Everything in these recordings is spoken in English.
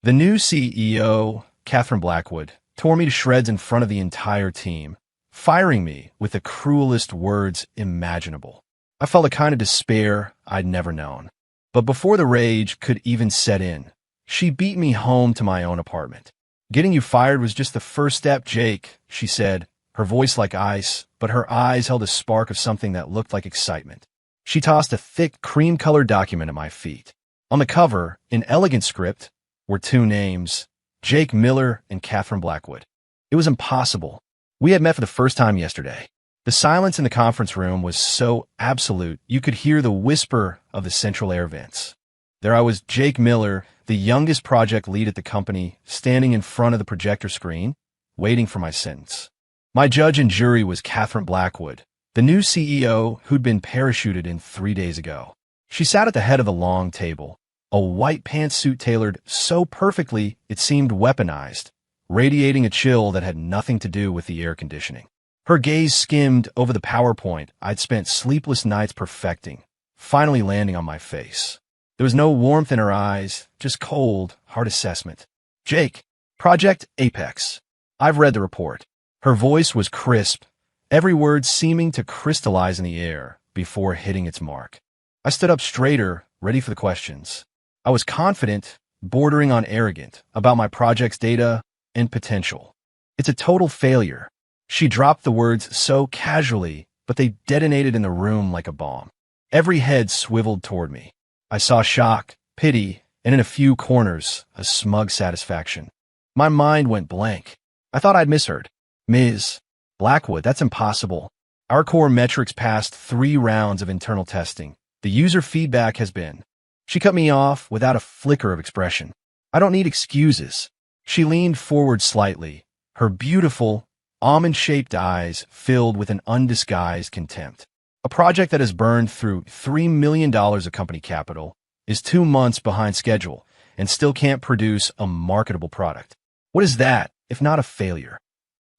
The new CEO, Catherine Blackwood, tore me to shreds in front of the entire team, firing me with the cruelest words imaginable. I felt a kind of despair I'd never known. But before the rage could even set in, she beat me home to my own apartment. "Getting you fired was just the first step, Jake," she said, her voice like ice, but her eyes held a spark of something that looked like excitement. She tossed a thick, cream-colored document at my feet. On the cover, in elegant script, were two names, Jake Miller and Catherine Blackwood. It was impossible. We had met for the first time yesterday. The silence in the conference room was so absolute, you could hear the whisper of the central air vents. There I was, Jake Miller, the youngest project lead at the company, standing in front of the projector screen, waiting for my sentence. My judge and jury was Catherine Blackwood, the new CEO who'd been parachuted in 3 days ago. She sat at the head of the long table, a white pantsuit tailored so perfectly it seemed weaponized, radiating a chill that had nothing to do with the air conditioning. Her gaze skimmed over the PowerPoint I'd spent sleepless nights perfecting, finally landing on my face. There was no warmth in her eyes, just cold, hard assessment. "Jake, Project Apex. I've read the report." Her voice was crisp, every word seeming to crystallize in the air before hitting its mark. I stood up straighter, ready for the questions. I was confident, bordering on arrogant, about my project's data and potential. "It's a total failure." She dropped the words so casually, but they detonated in the room like a bomb. Every head swiveled toward me. I saw shock, pity, and in a few corners, a smug satisfaction. My mind went blank. I thought I'd misheard. "Ms. Blackwood, that's impossible. Our core metrics passed 3 rounds of internal testing. The user feedback has been..." She cut me off without a flicker of expression. "I don't need excuses." She leaned forward slightly, her beautiful, almond-shaped eyes filled with an undisguised contempt. "A project that has burned through $3 million of company capital is 2 months behind schedule and still can't produce a marketable product. What is that, if not a failure?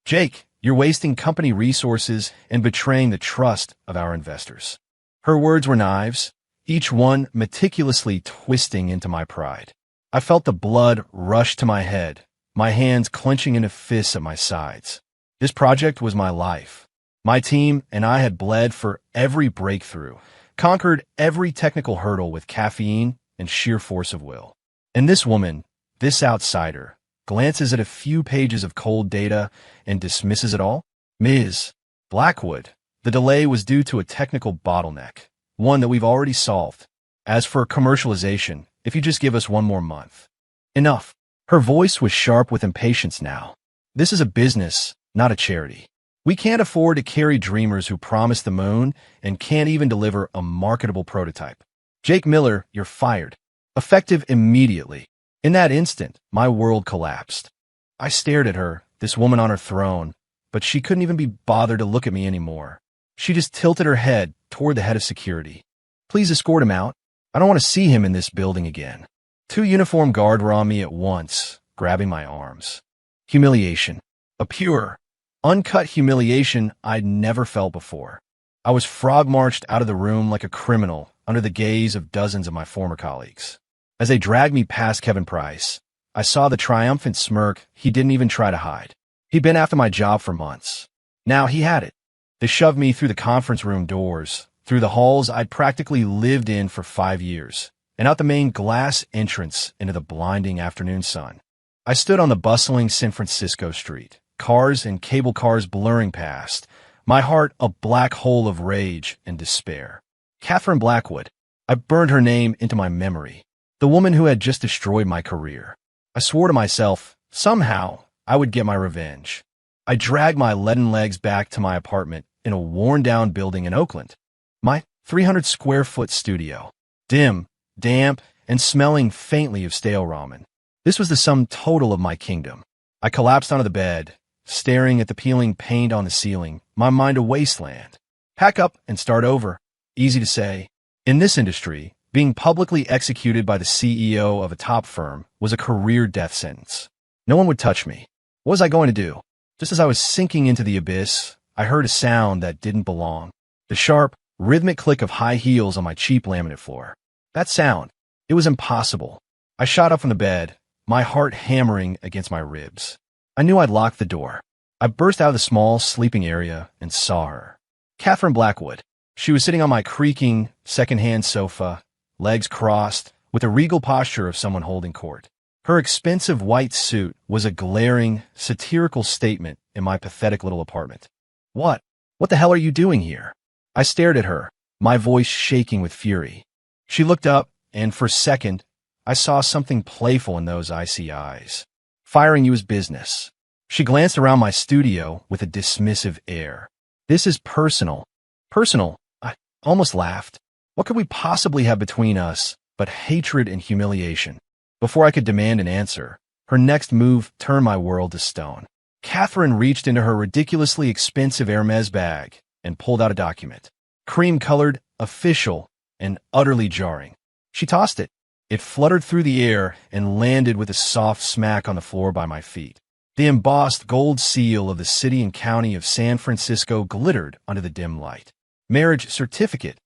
Jake, you're wasting company resources and betraying the trust of our investors." Her words were knives, each one meticulously twisting into my pride. I felt the blood rush to my head, my hands clenching into fists at my sides. This project was my life. My team and I had bled for every breakthrough, conquered every technical hurdle with caffeine and sheer force of will. And this woman, this outsider, glances at a few pages of cold data and dismisses it all? "Ms. Blackwood, the delay was due to a technical bottleneck, one that we've already solved. As for commercialization, if you just give us 1 more month." "Enough." Her voice was sharp with impatience now. "This is a business, not a charity. We can't afford to carry dreamers who promise the moon and can't even deliver a marketable prototype. Jake Miller, you're fired. Effective immediately." In that instant, my world collapsed. I stared at her, this woman on her throne, but she couldn't even be bothered to look at me anymore. She just tilted her head toward the head of security. "Please escort him out. I don't want to see him in this building again." 2 uniformed guards were on me at once, grabbing my arms. Humiliation. A pure, uncut humiliation I'd never felt before. I was frog-marched out of the room like a criminal under the gaze of dozens of my former colleagues. As they dragged me past Kevin Price, I saw the triumphant smirk he didn't even try to hide. He'd been after my job for months. Now he had it. They shoved me through the conference room doors, through the halls I'd practically lived in for 5 years, and out the main glass entrance into the blinding afternoon sun. I stood on the bustling San Francisco street, cars and cable cars blurring past, my heart a black hole of rage and despair. Catherine Blackwood. I burned her name into my memory. The woman who had just destroyed my career. I swore to myself, somehow, I would get my revenge. I dragged my leaden legs back to my apartment in a worn-down building in Oakland. My 300-square-foot studio. Dim, damp, and smelling faintly of stale ramen. This was the sum total of my kingdom. I collapsed onto the bed, staring at the peeling paint on the ceiling, my mind a wasteland. Pack up and start over. Easy to say. In this industry, being publicly executed by the CEO of a top firm was a career death sentence. No one would touch me. What was I going to do? Just as I was sinking into the abyss, I heard a sound that didn't belong. The sharp, rhythmic click of high heels on my cheap laminate floor. That sound. It was impossible. I shot up from the bed, my heart hammering against my ribs. I knew I'd locked the door. I burst out of the small sleeping area and saw her. Catherine Blackwood. She was sitting on my creaking, second-hand sofa, legs crossed, with a regal posture of someone holding court. Her expensive white suit was a glaring, satirical statement in my pathetic little apartment. What the hell are you doing here? I stared at her, my voice shaking with fury. She looked up, and for a second, I saw something playful in those icy eyes. Firing you is business. She glanced around my studio with a dismissive air. This is personal. Personal? I almost laughed. What could we possibly have between us but hatred and humiliation? Before I could demand an answer, her next move turned my world to stone. Catherine reached into her ridiculously expensive Hermes bag and pulled out a document. Cream-colored, official, and utterly jarring. She tossed it. It fluttered through the air and landed with a soft smack on the floor by my feet. The embossed gold seal of the city and county of San Francisco glittered under the dim light. Marriage certificate.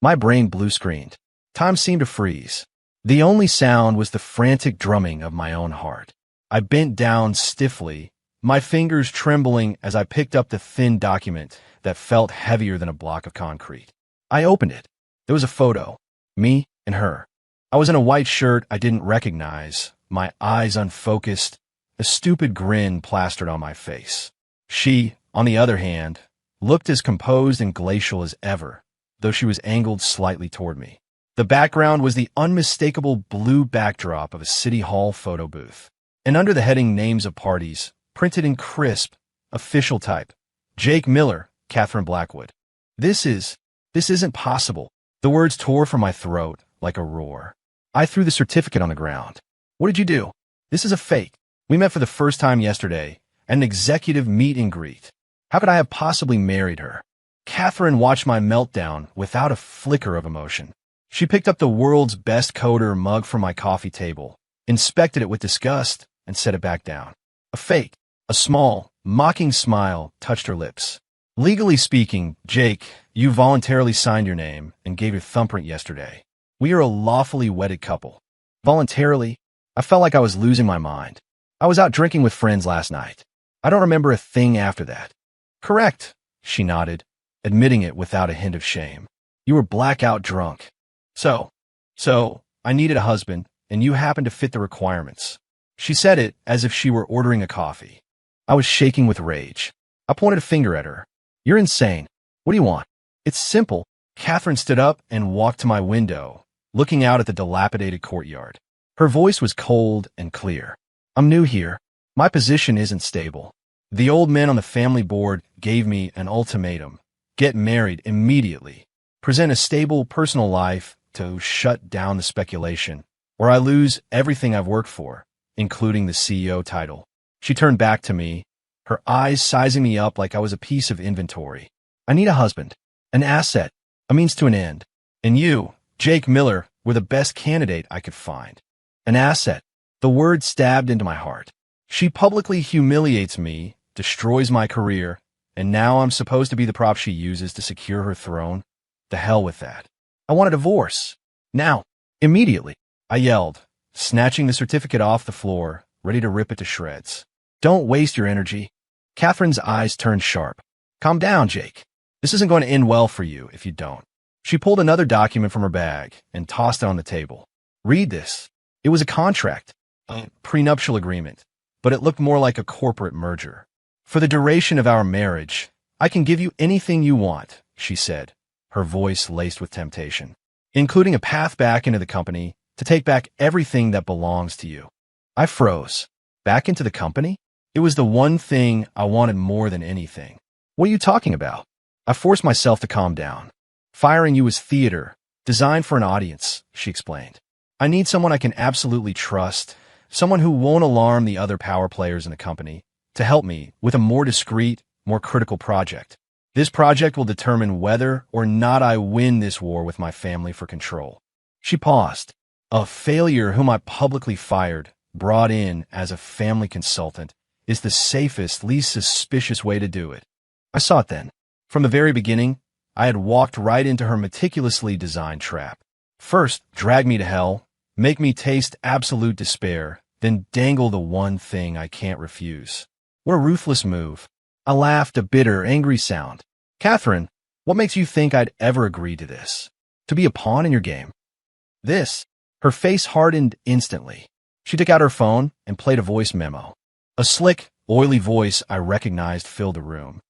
My brain blue-screened. Time seemed to freeze. The only sound was the frantic drumming of my own heart. I bent down stiffly, my fingers trembling as I picked up the thin document that felt heavier than a block of concrete. I opened it. There was a photo. Me and her. I was in a white shirt I didn't recognize, my eyes unfocused, a stupid grin plastered on my face. She, on the other hand, looked as composed and glacial as ever, though she was angled slightly toward me. The background was the unmistakable blue backdrop of a City Hall photo booth. And under the heading Names of Parties, printed in crisp, official type, Jake Miller, Catherine Blackwood. This isn't possible. The words tore from my throat like a roar. I threw the certificate on the ground. What did you do? This is a fake. We met for the first time yesterday, at an executive meet and greet. How could I have possibly married her? Catherine watched my meltdown without a flicker of emotion. She picked up the world's best coder mug from my coffee table, inspected it with disgust, and set it back down. A fake. A small, mocking smile touched her lips. Legally speaking, Jake, you voluntarily signed your name and gave your thumbprint yesterday. We are a lawfully wedded couple. Voluntarily? I felt like I was losing my mind. I was out drinking with friends last night. I don't remember a thing after that. Correct, she nodded, admitting it without a hint of shame. You were blackout drunk. So, I needed a husband, and you happened to fit the requirements. She said it as if she were ordering a coffee. I was shaking with rage. I pointed a finger at her. You're insane. What do you want? It's simple. Catherine stood up and walked to my window, looking out at the dilapidated courtyard. Her voice was cold and clear. I'm new here. My position isn't stable. The old men on the family board gave me an ultimatum. Get married immediately. Present a stable personal life to shut down the speculation, or I lose everything I've worked for, including the CEO title. She turned back to me, her eyes sizing me up like I was a piece of inventory. I need a husband, an asset, a means to an end. And you, Jake Miller, were the best candidate I could find. An asset. The word stabbed into my heart. She publicly humiliates me, destroys my career, and now I'm supposed to be the prop she uses to secure her throne? The hell with that. I want a divorce. Now. Immediately. I yelled, snatching the certificate off the floor, ready to rip it to shreds. Don't waste your energy. Catherine's eyes turned sharp. Calm down, Jake. This isn't going to end well for you if you don't. She pulled another document from her bag and tossed it on the table. Read this. It was a contract, a prenuptial agreement, but it looked more like a corporate merger. For the duration of our marriage, I can give you anything you want, she said, her voice laced with temptation, including a path back into the company to take back everything that belongs to you. I froze. Back into the company? It was the one thing I wanted more than anything. What are you talking about? I forced myself to calm down. Firing you was theater, designed for an audience, she explained. I need someone I can absolutely trust, someone who won't alarm the other power players in the company, to help me with a more discreet, more critical project. This project will determine whether or not I win this war with my family for control. She paused. A failure whom I publicly fired, brought in as a family consultant, is the safest, least suspicious way to do it. I saw it then. From the very beginning, I had walked right into her meticulously designed trap. First, drag me to hell, make me taste absolute despair, then dangle the one thing I can't refuse. What a ruthless move. I laughed, a bitter, angry sound. Catherine, what makes you think I'd ever agree to this? To be a pawn in your game? This. Her face hardened instantly. She took out her phone and played a voice memo. A slick, oily voice I recognized filled the room.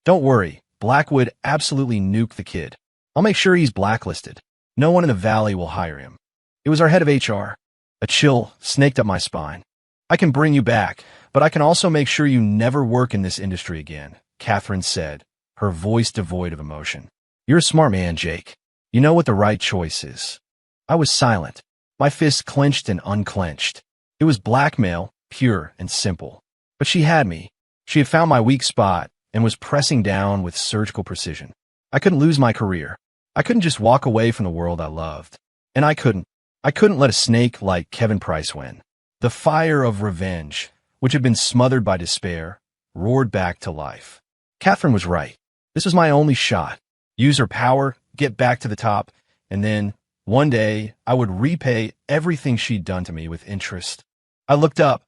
Don't worry, Blackwood absolutely nuked the kid. I'll make sure he's blacklisted. No one in the valley will hire him. It was our head of HR. A chill snaked up my spine. I can bring you back, but I can also make sure you never work in this industry again, Catherine said, her voice devoid of emotion. You're a smart man, Jake. You know what the right choice is. I was silent, my fists clenched and unclenched. It was blackmail, pure and simple. But she had me. She had found my weak spot and was pressing down with surgical precision. I couldn't lose my career. I couldn't just walk away from the world I loved. And I couldn't let a snake like Kevin Price win. The fire of revenge, which had been smothered by despair, roared back to life. Catherine was right. This was my only shot. Use her power, get back to the top, and then, one day, I would repay everything she'd done to me with interest. I looked up,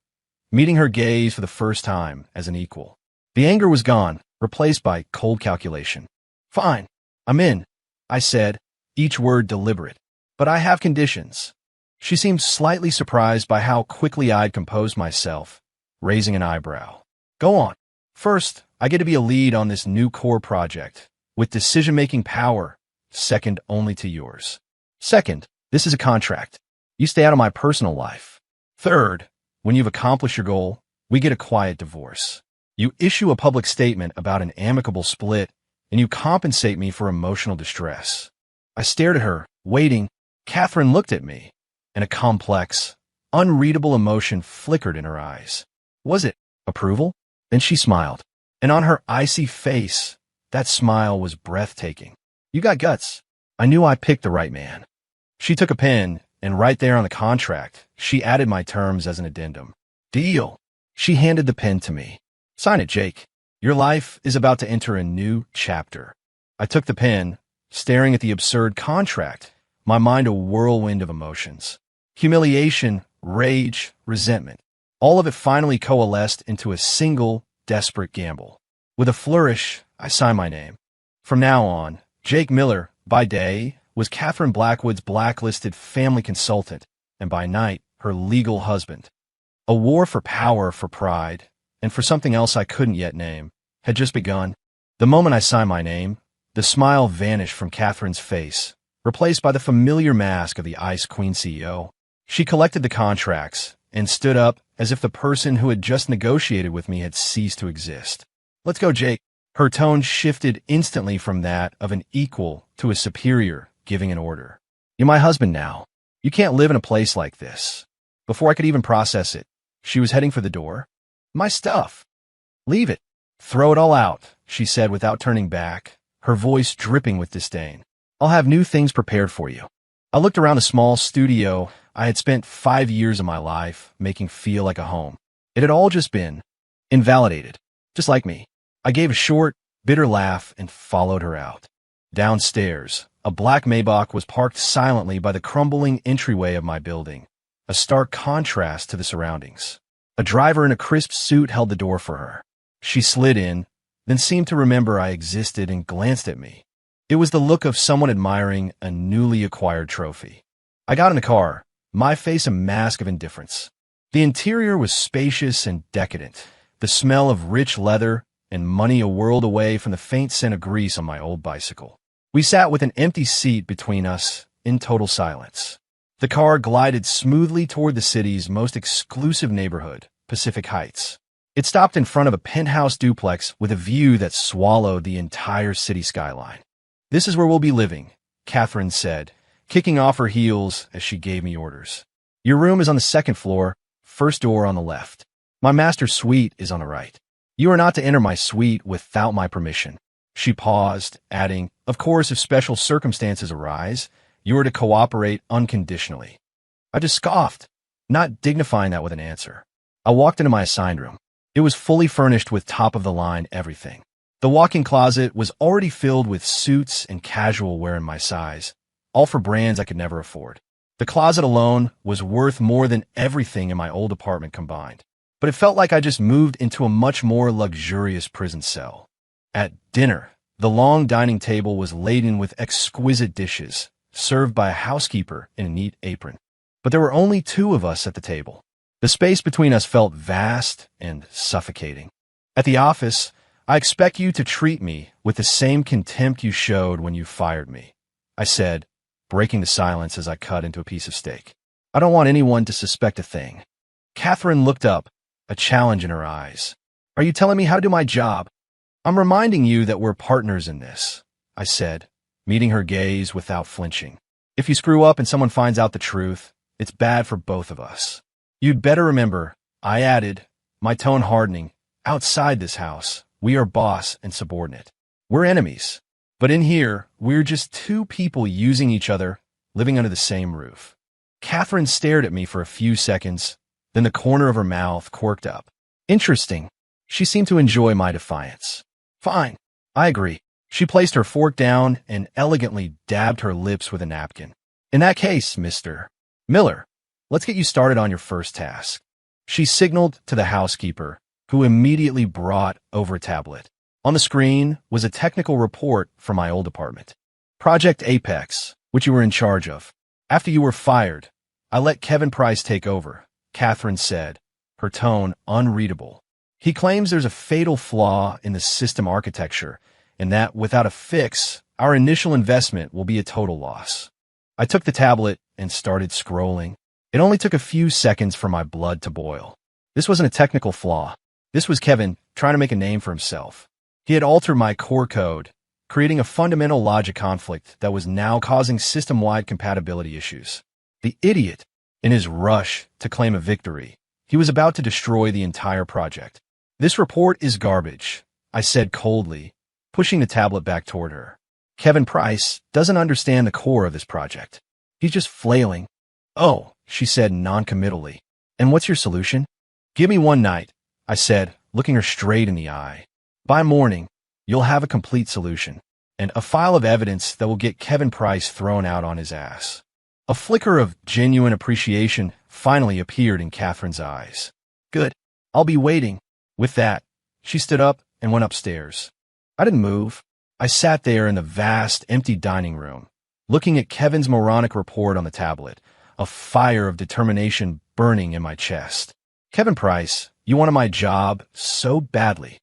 meeting her gaze for the first time as an equal. The anger was gone, replaced by cold calculation. Fine, I'm in, I said, each word deliberate. But I have conditions. She seemed slightly surprised by how quickly I'd composed myself, raising an eyebrow. Go on. First, I get to be a lead on this new core project, with decision-making power, second only to yours. Second, this is a contract. You stay out of my personal life. Third, when you've accomplished your goal, we get a quiet divorce. You issue a public statement about an amicable split, and you compensate me for emotional distress. I stared at her, waiting. Catherine looked at me, and a complex, unreadable emotion flickered in her eyes. Was it approval? Then she smiled, and on her icy face, that smile was breathtaking. You got guts. I knew I picked the right man. She took a pen, and right there on the contract, she added my terms as an addendum. Deal. She handed the pen to me. Sign it, Jake. Your life is about to enter a new chapter. I took the pen, staring at the absurd contract, my mind a whirlwind of emotions. Humiliation, rage, resentment. All of it finally coalesced into a single, desperate gamble. With a flourish, I signed my name. From now on, Jake Miller, by day, was Catherine Blackwood's blacklisted family consultant, and by night, her legal husband. A war for power, for pride, and for something else I couldn't yet name, had just begun. The moment I signed my name, the smile vanished from Catherine's face, replaced by the familiar mask of the Ice Queen CEO. She collected the contracts and stood up as if the person who had just negotiated with me had ceased to exist. Let's go, Jake. Her tone shifted instantly from that of an equal to a superior giving an order. You're my husband now. You can't live in a place like this. Before I could even process it, she was heading for the door. My stuff. Leave it. Throw it all out, she said without turning back, her voice dripping with disdain. I'll have new things prepared for you. I looked around the small studio I had spent 5 years of my life making feel like a home. It had all just been invalidated, just like me. I gave a short, bitter laugh and followed her out. Downstairs, a black Maybach was parked silently by the crumbling entryway of my building, a stark contrast to the surroundings. A driver in a crisp suit held the door for her. She slid in, then seemed to remember I existed and glanced at me. It was the look of someone admiring a newly acquired trophy. I got in the car, my face a mask of indifference. The interior was spacious and decadent, the smell of rich leather and money a world away from the faint scent of grease on my old bicycle. We sat with an empty seat between us, in total silence. The car glided smoothly toward the city's most exclusive neighborhood, Pacific Heights. It stopped in front of a penthouse duplex with a view that swallowed the entire city skyline. This is where we'll be living, Catherine said, kicking off her heels as she gave me orders. Your room is on the second floor, first door on the left. My master suite is on the right. You are not to enter my suite without my permission. She paused, adding, of course, if special circumstances arise, you are to cooperate unconditionally. I just scoffed, not dignifying that with an answer. I walked into my assigned room. It was fully furnished with top-of-the-line everything. The walk-in closet was already filled with suits and casual wear in my size, all for brands I could never afford. The closet alone was worth more than everything in my old apartment combined. But it felt like I just moved into a much more luxurious prison cell. At dinner, the long dining table was laden with exquisite dishes, served by a housekeeper in a neat apron. But there were only two of us at the table. The space between us felt vast and suffocating. At the office, I expect you to treat me with the same contempt you showed when you fired me, I said, breaking the silence as I cut into a piece of steak. I don't want anyone to suspect a thing. Catherine looked up, a challenge in her eyes. Are you telling me how to do my job? I'm reminding you that we're partners in this, I said, meeting her gaze without flinching. If you screw up and someone finds out the truth, it's bad for both of us. You'd better remember, I added, my tone hardening, outside this house, we are boss and subordinate. We're enemies. But in here, we're just two people using each other, living under the same roof. Catherine stared at me for a few seconds, then the corner of her mouth quirked up. Interesting. She seemed to enjoy my defiance. Fine. I agree. She placed her fork down and elegantly dabbed her lips with a napkin. In that case, Mr. Miller, let's get you started on your first task. She signaled to the housekeeper, who immediately brought over a tablet. On the screen was a technical report from my old apartment. Project Apex, which you were in charge of. After you were fired, I let Kevin Price take over, Catherine said, her tone unreadable. He claims there's a fatal flaw in the system architecture, and that without a fix, our initial investment will be a total loss. I took the tablet and started scrolling. It only took a few seconds for my blood to boil. This wasn't a technical flaw. This was Kevin trying to make a name for himself. He had altered my core code, creating a fundamental logic conflict that was now causing system-wide compatibility issues. The idiot, in his rush to claim a victory, he was about to destroy the entire project. This report is garbage, I said coldly, pushing the tablet back toward her. Kevin Price doesn't understand the core of this project. He's just flailing. Oh, she said noncommittally. And what's your solution? Give me one night, I said, looking her straight in the eye. By morning, you'll have a complete solution, and a file of evidence that will get Kevin Price thrown out on his ass. A flicker of genuine appreciation finally appeared in Catherine's eyes. Good. I'll be waiting. With that, she stood up and went upstairs. I didn't move. I sat there in the vast, empty dining room, looking at Kevin's moronic report on the tablet, a fire of determination burning in my chest. Kevin Price, you wanted my job so badly.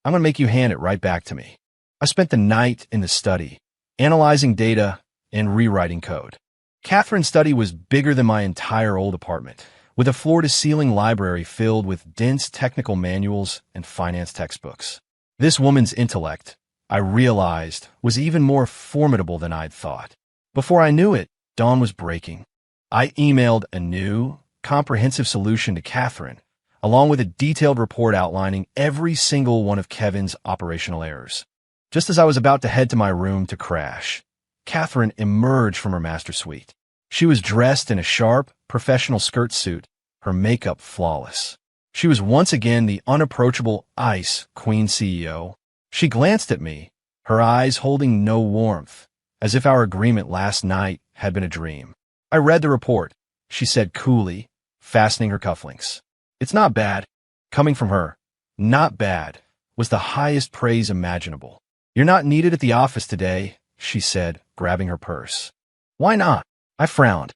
I'm going to make you hand it right back to me. I spent the night in the study, analyzing data and rewriting code. Catherine's study was bigger than my entire old apartment, with a floor-to-ceiling library filled with dense technical manuals and finance textbooks. This woman's intellect, I realized, was even more formidable than I'd thought. Before I knew it, dawn was breaking. I emailed a new, comprehensive solution to Catherine, along with a detailed report outlining every single one of Kevin's operational errors. Just as I was about to head to my room to crash, Catherine emerged from her master suite. She was dressed in a sharp, professional skirt suit, her makeup flawless. She was once again the unapproachable ICE Queen CEO. She glanced at me, her eyes holding no warmth, as if our agreement last night had been a dream. I read the report, she said coolly, fastening her cufflinks. It's not bad. Coming from her, not bad, was the highest praise imaginable. You're not needed at the office today, she said, grabbing her purse. Why not? I frowned.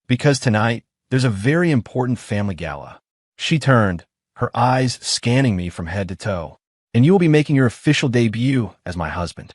Because tonight, there's a very important family gala. She turned, her eyes scanning me from head to toe. And you will be making your official debut as my husband.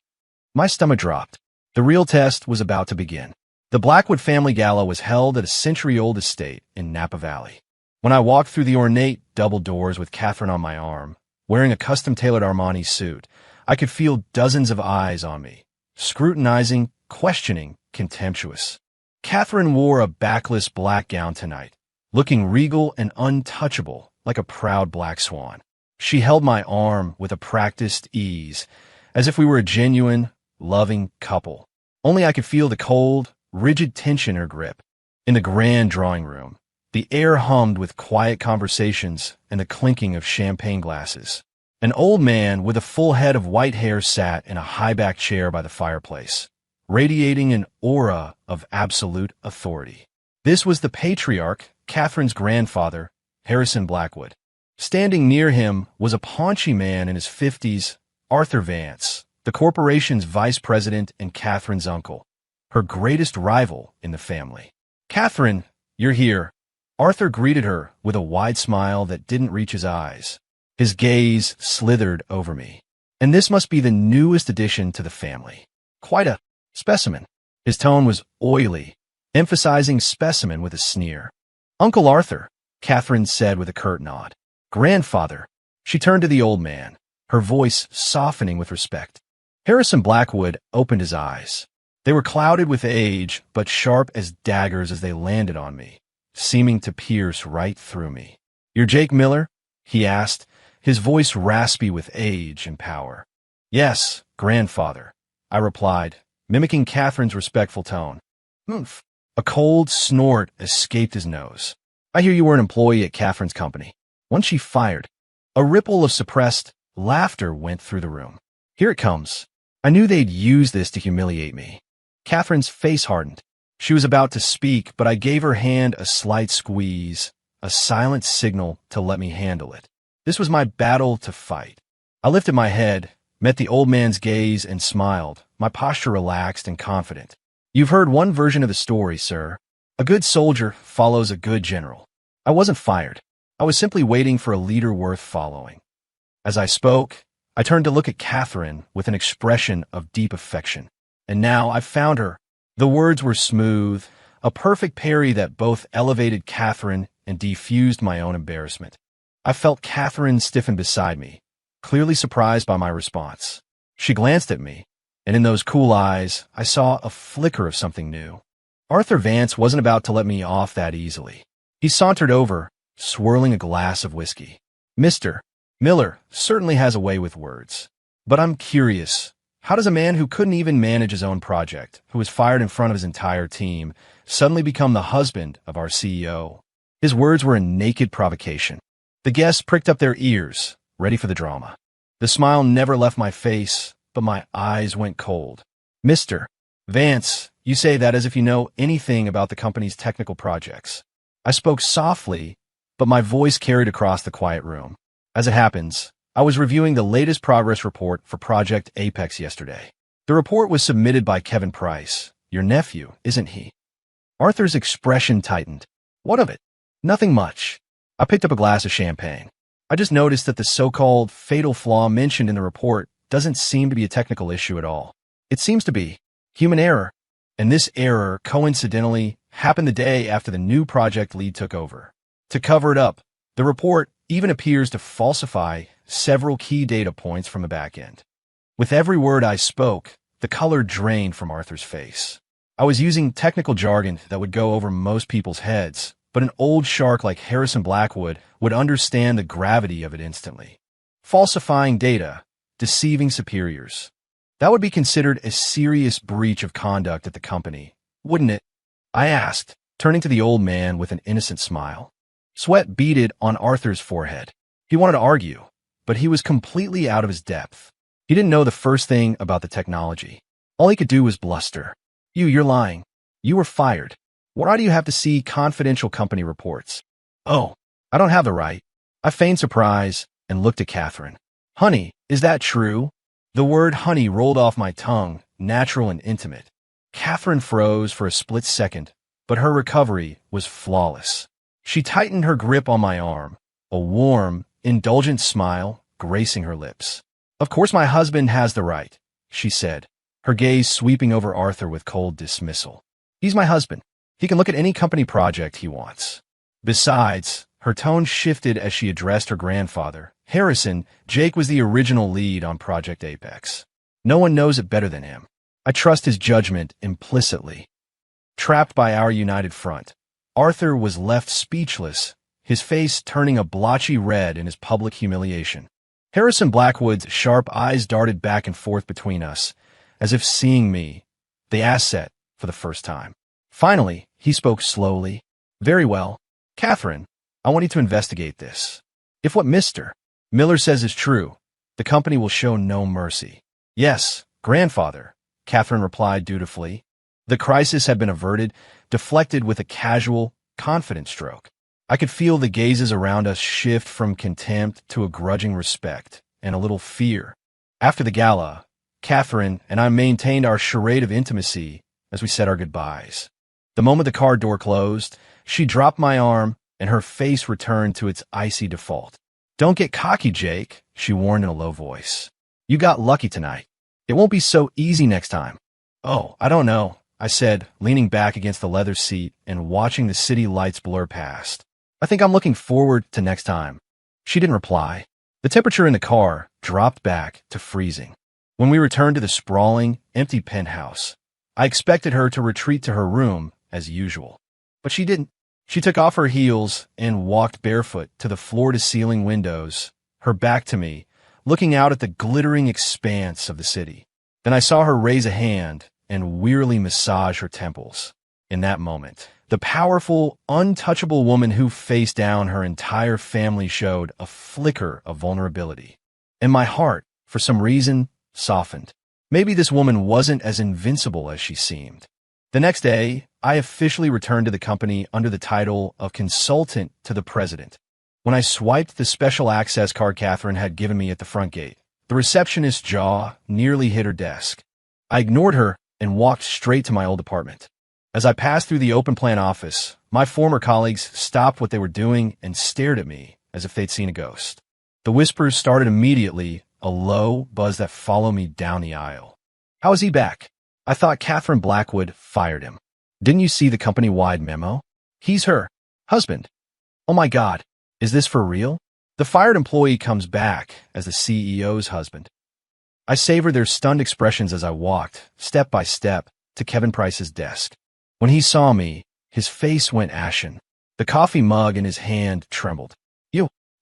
My stomach dropped. The real test was about to begin. The Blackwood family gala was held at a century-old estate in Napa Valley. When I walked through the ornate double doors with Catherine on my arm, wearing a custom-tailored Armani suit, I could feel dozens of eyes on me, scrutinizing, questioning, contemptuous. Catherine wore a backless black gown tonight, looking regal and untouchable like a proud black swan. She held my arm with a practiced ease, as if we were a genuine, loving couple. Only I could feel the cold, rigid tension in her grip. In the grand drawing room, the air hummed with quiet conversations and the clinking of champagne glasses. An old man with a full head of white hair sat in a high-backed chair by the fireplace, radiating an aura of absolute authority. This was the patriarch, Catherine's grandfather, Harrison Blackwood. Standing near him was a paunchy man in his 50s, Arthur Vance, the corporation's vice president and Catherine's uncle, her greatest rival in the family. "Catherine, you're here." Arthur greeted her with a wide smile that didn't reach his eyes. His gaze slithered over me. "And this must be the newest addition to the family. Quite a specimen." His tone was oily, emphasizing specimen with a sneer. "Uncle Arthur," Catherine said with a curt nod. "Grandfather." She turned to the old man, her voice softening with respect. Harrison Blackwood opened his eyes. They were clouded with age, but sharp as daggers as they landed on me, seeming to pierce right through me. "You're Jake Miller?" he asked, his voice raspy with age and power. "Yes, grandfather," I replied, mimicking Catherine's respectful tone. "Oomph." A cold snort escaped his nose. "I hear you were an employee at Catherine's company." Once she fired. A ripple of suppressed laughter went through the room. "Here it comes." I knew they'd use this to humiliate me. Catherine's face hardened. She was about to speak, but I gave her hand a slight squeeze, a silent signal to let me handle it. This was my battle to fight. I lifted my head, met the old man's gaze, and smiled, my posture relaxed and confident. "You've heard one version of the story, sir. A good soldier follows a good general." I wasn't fired. I was simply waiting for a leader worth following. As I spoke, I turned to look at Catherine with an expression of deep affection. And now I've found her. The words were smooth, a perfect parry that both elevated Catherine and defused my own embarrassment. I felt Catherine stiffen beside me, clearly surprised by my response. She glanced at me, and in those cool eyes, I saw a flicker of something new. Arthur Vance wasn't about to let me off that easily. He sauntered over, swirling a glass of whiskey. "Mr. Miller certainly has a way with words. But I'm curious, how does a man who couldn't even manage his own project, who was fired in front of his entire team, suddenly become the husband of our CEO?" His words were a naked provocation. The guests pricked up their ears, ready for the drama. The smile never left my face, but my eyes went cold. "Mr. Vance, you say that as if you know anything about the company's technical projects." I spoke softly, but my voice carried across the quiet room. As it happens, I was reviewing the latest progress report for Project Apex yesterday. The report was submitted by Kevin Price, your nephew, isn't he? Arthur's expression tightened. "What of it?" "Nothing much." I picked up a glass of champagne. "I just noticed that the so-called fatal flaw mentioned in the report doesn't seem to be a technical issue at all. It seems to be human error. And this error, coincidentally, happened the day after the new project lead took over. To cover it up, the report even appears to falsify several key data points from the back end." With every word I spoke, the color drained from Arthur's face. I was using technical jargon that would go over most people's heads, but an old shark like Harrison Blackwood would understand the gravity of it instantly. Falsifying data, deceiving superiors. That would be considered a serious breach of conduct at the company, wouldn't it? I asked, turning to the old man with an innocent smile. Sweat beaded on Arthur's forehead. He wanted to argue, but he was completely out of his depth. He didn't know the first thing about the technology. All he could do was bluster. You're lying. You were fired. Why do you have to see confidential company reports?" "Oh, I don't have the right." I feigned surprise and looked at Catherine. "Honey, is that true?" The word honey rolled off my tongue, natural and intimate. Catherine froze for a split second, but her recovery was flawless. She tightened her grip on my arm, a warm, indulgent smile gracing her lips. "Of course my husband has the right," she said, her gaze sweeping over Arthur with cold dismissal. "He's my husband. He can look at any company project he wants." Besides, her tone shifted as she addressed her grandfather. "Harrison, Jake was the original lead on Project Apex. No one knows it better than him. I trust his judgment implicitly." Trapped by our united front, Arthur was left speechless, his face turning a blotchy red in his public humiliation. Harrison Blackwood's sharp eyes darted back and forth between us, as if seeing me, the asset, for the first time. Finally, he spoke slowly. "Very well. Catherine, I want you to investigate this. If what Mr. Miller says is true, the company will show no mercy." "Yes, grandfather," Catherine replied dutifully. The crisis had been averted, deflected with a casual, confident stroke. I could feel the gazes around us shift from contempt to a grudging respect and a little fear. After the gala, Catherine and I maintained our charade of intimacy as we said our goodbyes. The moment the car door closed, she dropped my arm and her face returned to its icy default. "Don't get cocky, Jake," she warned in a low voice. "You got lucky tonight. It won't be so easy next time." "Oh, I don't know," I said, leaning back against the leather seat and watching the city lights blur past. "I think I'm looking forward to next time." She didn't reply. The temperature in the car dropped back to freezing. When we returned to the sprawling, empty penthouse, I expected her to retreat to her room as usual. But she didn't. She took off her heels and walked barefoot to the floor-to-ceiling windows, her back to me, looking out at the glittering expanse of the city. Then I saw her raise a hand and wearily massage her temples. In that moment, the powerful, untouchable woman who faced down her entire family showed a flicker of vulnerability. And my heart, for some reason, softened. Maybe this woman wasn't as invincible as she seemed. The next day, I officially returned to the company under the title of consultant to the president. When I swiped the special access card Catherine had given me at the front gate, the receptionist's jaw nearly hit her desk. I ignored her and walked straight to my old apartment. As I passed through the open plan office, my former colleagues stopped what they were doing and stared at me as if they'd seen a ghost. The whispers started immediately, a low buzz that followed me down the aisle. "How is he back? I thought Catherine Blackwood fired him. Didn't you see the company-wide memo? He's her husband. Oh my God, is this for real?" The fired employee comes back as the CEO's husband. I savored their stunned expressions as I walked, step by step, to Kevin Price's desk. When he saw me, his face went ashen. The coffee mug in his hand trembled.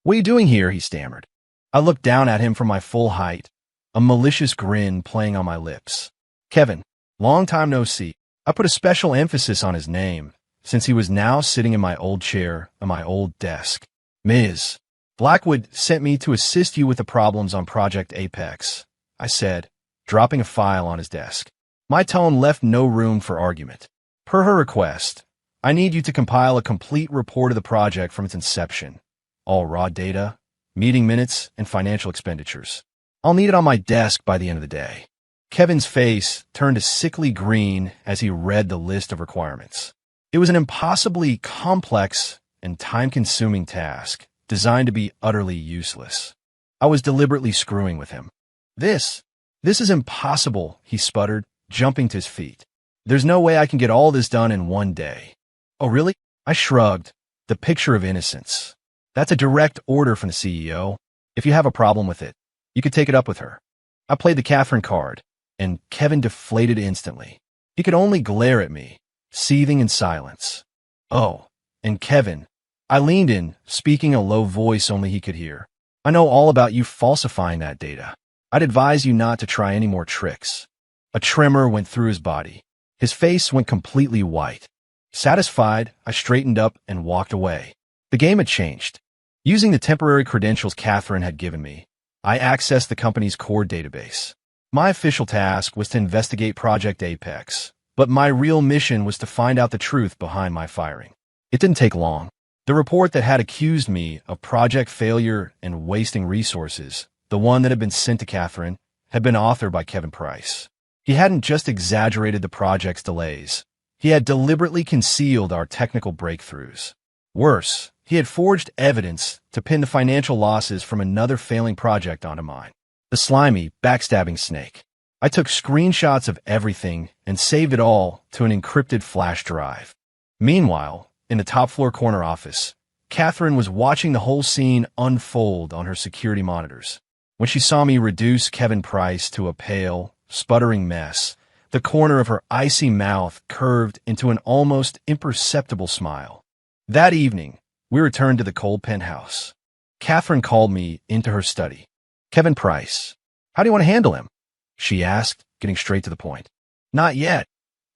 What are you doing here?" he stammered. I looked down at him from my full height, a malicious grin playing on my lips. "Kevin, long time no see." I put a special emphasis on his name, since he was now sitting in my old chair at my old desk. "Ms. Blackwood sent me to assist you with the problems on Project Apex," I said, dropping a file on his desk. My tone left no room for argument. "Per her request, I need you to compile a complete report of the project from its inception. All raw data, meeting minutes, and financial expenditures. I'll need it on my desk by the end of the day." Kevin's face turned a sickly green as he read the list of requirements. It was an impossibly complex and time-consuming task, designed to be utterly useless. I was deliberately screwing with him. This is impossible," he sputtered, jumping to his feet. "There's no way I can get all this done in one day." "Oh, really?" I shrugged, the picture of innocence. "That's a direct order from the CEO. If you have a problem with it, you could take it up with her." I played the Catherine card, and Kevin deflated instantly. He could only glare at me, seething in silence. "Oh, and Kevin," I leaned in, speaking a low voice only he could hear. "I know all about you falsifying that data. I'd advise you not to try any more tricks." A tremor went through his body. His face went completely white. Satisfied, I straightened up and walked away. The game had changed. Using the temporary credentials Catherine had given me, I accessed the company's core database. My official task was to investigate Project Apex, but my real mission was to find out the truth behind my firing. It didn't take long. The report that had accused me of project failure and wasting resources, the one that had been sent to Catherine, had been authored by Kevin Price. He hadn't just exaggerated the project's delays. He had deliberately concealed our technical breakthroughs. Worse, he had forged evidence to pin the financial losses from another failing project onto mine. The slimy, backstabbing snake. I took screenshots of everything and saved it all to an encrypted flash drive. Meanwhile, in the top-floor corner office, Catherine was watching the whole scene unfold on her security monitors. When she saw me reduce Kevin Price to a pale, sputtering mess, the corner of her icy mouth curved into an almost imperceptible smile. That evening, we returned to the cold penthouse. Catherine called me into her study. "Kevin Price, how do you want to handle him?" she asked, getting straight to the point. "Not yet,"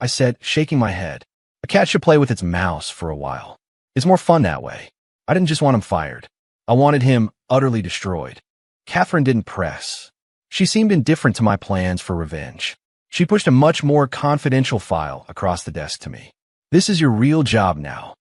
I said, shaking my head. "A cat should play with its mouse for a while. It's more fun that way. I didn't just want him fired. I wanted him utterly destroyed." Catherine didn't press. She seemed indifferent to my plans for revenge. She pushed a much more confidential file across the desk to me. This is your real job now.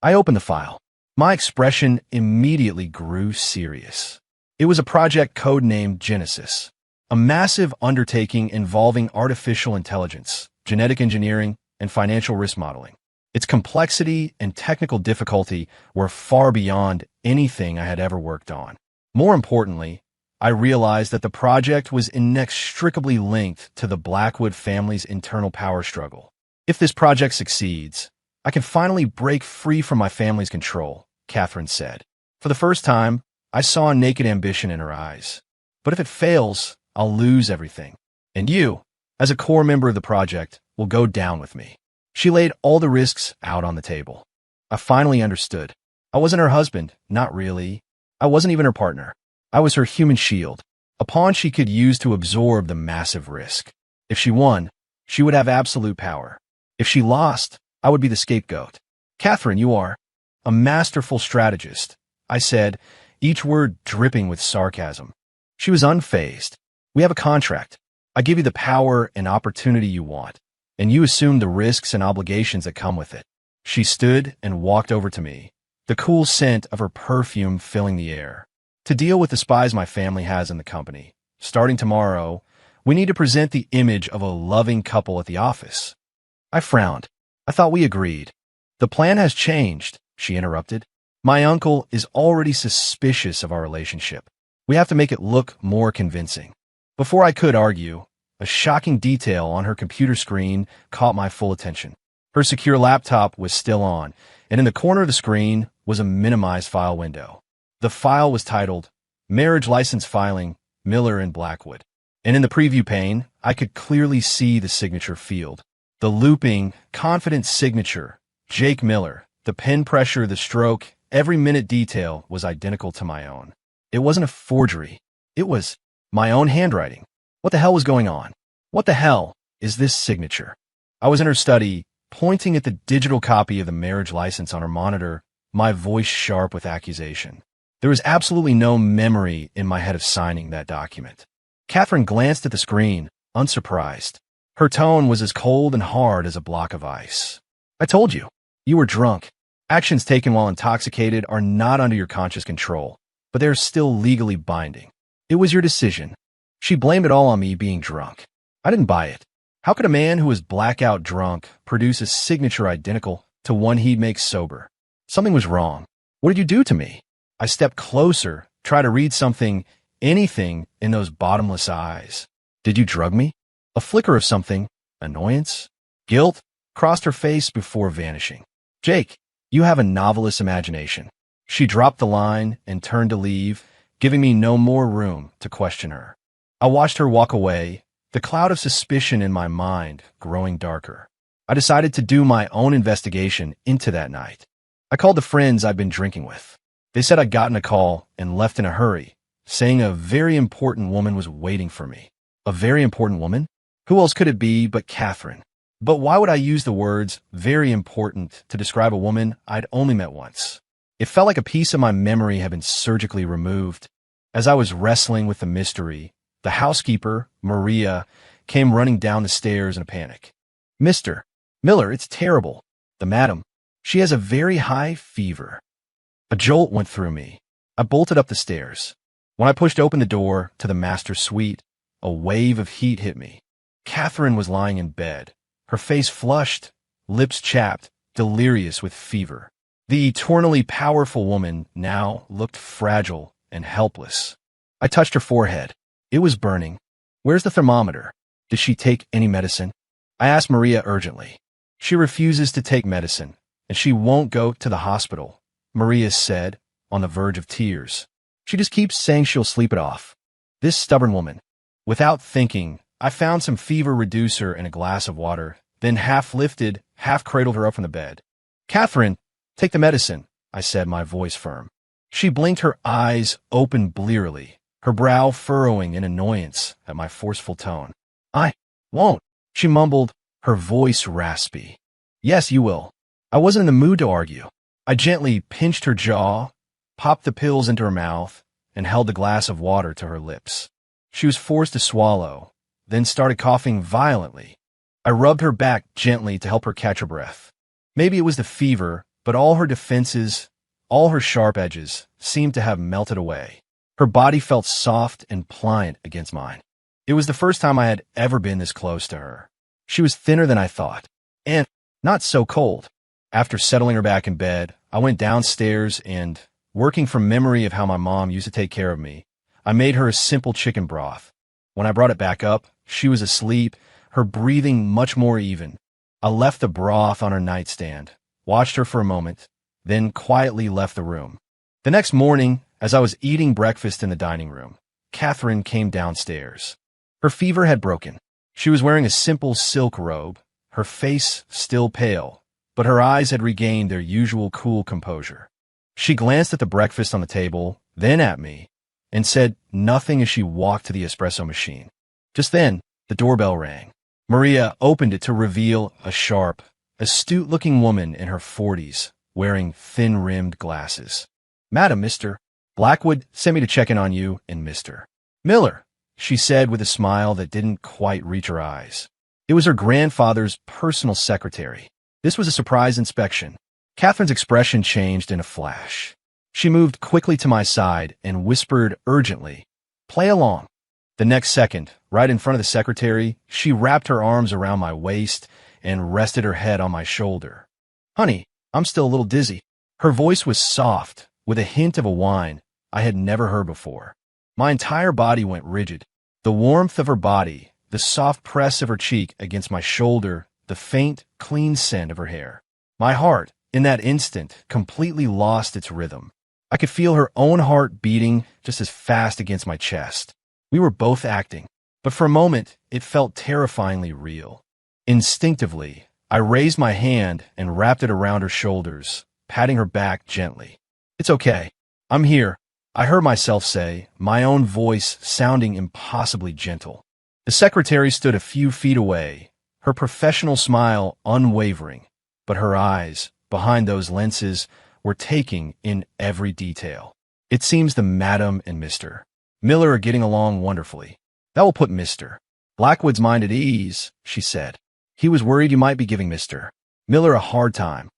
I opened the file. My expression immediately grew serious. It was a project codenamed Genesis, a massive undertaking involving artificial intelligence, genetic engineering, and financial risk modeling. Its complexity and technical difficulty were far beyond anything I had ever worked on. More importantly, I realized that the project was inextricably linked to the Blackwood family's internal power struggle. If this project succeeds, I can finally break free from my family's control, Catherine said. For the first time, I saw naked ambition in her eyes. But if it fails, I'll lose everything. And you, as a core member of the project, will go down with me. She laid all the risks out on the table. I finally understood. I wasn't her husband, not really. I wasn't even her partner. I was her human shield, a pawn she could use to absorb the massive risk. If she won, she would have absolute power. If she lost, I would be the scapegoat. Catherine, you are a masterful strategist, I said, each word dripping with sarcasm. She was unfazed. We have a contract. I give you the power and opportunity you want, and you assume the risks and obligations that come with it. She stood and walked over to me, the cool scent of her perfume filling the air. To deal with the spies my family has in the company, starting tomorrow, we need to present the image of a loving couple at the office. I frowned. I thought we agreed. The plan has changed, she interrupted. My uncle is already suspicious of our relationship. We have to make it look more convincing. Before I could argue, a shocking detail on her computer screen caught my full attention. Her secure laptop was still on, and in the corner of the screen was a minimized file window. The file was titled, Marriage License Filing, Miller and Blackwood. And in the preview pane, I could clearly see the signature field. The looping, confident signature, Jake Miller, the pen pressure, the stroke, every minute detail was identical to my own. It wasn't a forgery. It was my own handwriting. What the hell was going on? What the hell is this signature? I was in her study, pointing at the digital copy of the marriage license on her monitor, my voice sharp with accusation. There was absolutely no memory in my head of signing that document. Catherine glanced at the screen, unsurprised. Her tone was as cold and hard as a block of ice. I told you, you were drunk. Actions taken while intoxicated are not under your conscious control, but they are still legally binding. It was your decision. She blamed it all on me being drunk. I didn't buy it. How could a man who was blackout drunk produce a signature identical to one he'd make sober? Something was wrong. What did you do to me? I stepped closer, tried to read something, anything in those bottomless eyes. Did you drug me? A flicker of something, annoyance, guilt, crossed her face before vanishing. Jake, you have a novelist's imagination. She dropped the line and turned to leave, giving me no more room to question her. I watched her walk away, the cloud of suspicion in my mind growing darker. I decided to do my own investigation into that night. I called the friends I'd been drinking with. They said I'd gotten a call and left in a hurry, saying a very important woman was waiting for me. A very important woman? Who else could it be but Catherine? But why would I use the words very important to describe a woman I'd only met once? It felt like a piece of my memory had been surgically removed. As I was wrestling with the mystery, the housekeeper, Maria, came running down the stairs in a panic. Mr. Miller, it's terrible. The madam, she has a very high fever. A jolt went through me. I bolted up the stairs. When I pushed open the door to the master suite, a wave of heat hit me. Catherine was lying in bed, her face flushed, lips chapped, delirious with fever. The eternally powerful woman now looked fragile and helpless. I touched her forehead. It was burning. Where's the thermometer? Did she take any medicine? I asked Maria urgently. She refuses to take medicine, and she won't go to the hospital, Maria said, on the verge of tears. She just keeps saying she'll sleep it off. This stubborn woman. Without thinking, I found some fever reducer and a glass of water, then half lifted, half cradled her up from the bed. Catherine, take the medicine, I said, my voice firm. She blinked, her eyes open blearily, her brow furrowing in annoyance at my forceful tone. I won't, she mumbled, her voice raspy. Yes, you will. I wasn't in the mood to argue. I gently pinched her jaw, popped the pills into her mouth, and held the glass of water to her lips. She was forced to swallow, then started coughing violently. I rubbed her back gently to help her catch her breath. Maybe it was the fever, but all her defenses, all her sharp edges, seemed to have melted away. Her body felt soft and pliant against mine. It was the first time I had ever been this close to her. She was thinner than I thought, and not so cold. After settling her back in bed, I went downstairs and, working from memory of how my mom used to take care of me, I made her a simple chicken broth. When I brought it back up, she was asleep, her breathing much more even. I left the broth on her nightstand, watched her for a moment, then quietly left the room. The next morning, as I was eating breakfast in the dining room, Catherine came downstairs. Her fever had broken. She was wearing a simple silk robe, her face still pale, but her eyes had regained their usual cool composure. She glanced at the breakfast on the table, then at me, and said nothing as she walked to the espresso machine. Just then, the doorbell rang. Maria opened it to reveal a sharp, astute-looking woman in her 40s, wearing thin-rimmed glasses. "Madam, Mr. Blackwood sent me to check in on you and Mr. Miller," she said with a smile that didn't quite reach her eyes. It was her grandfather's personal secretary. This was a surprise inspection. Catherine's expression changed in a flash. She moved quickly to my side and whispered urgently, "Play along." The next second, right in front of the secretary, she wrapped her arms around my waist and rested her head on my shoulder. "Honey, I'm still a little dizzy." Her voice was soft, with a hint of a whine I had never heard before. My entire body went rigid. The warmth of her body, the soft press of her cheek against my shoulder, the faint, clean scent of her hair. My heart, in that instant, completely lost its rhythm. I could feel her own heart beating just as fast against my chest. We were both acting, but for a moment, it felt terrifyingly real. Instinctively, I raised my hand and wrapped it around her shoulders, patting her back gently. "It's okay. I'm here," I heard myself say, my own voice sounding impossibly gentle. The secretary stood a few feet away, her professional smile unwavering, but her eyes, behind those lenses, were taking in every detail. "It seems the Madam and Mr. Miller are getting along wonderfully. That will put Mr. Blackwood's mind at ease," she said. "He was worried you might be giving Mr. Miller a hard time."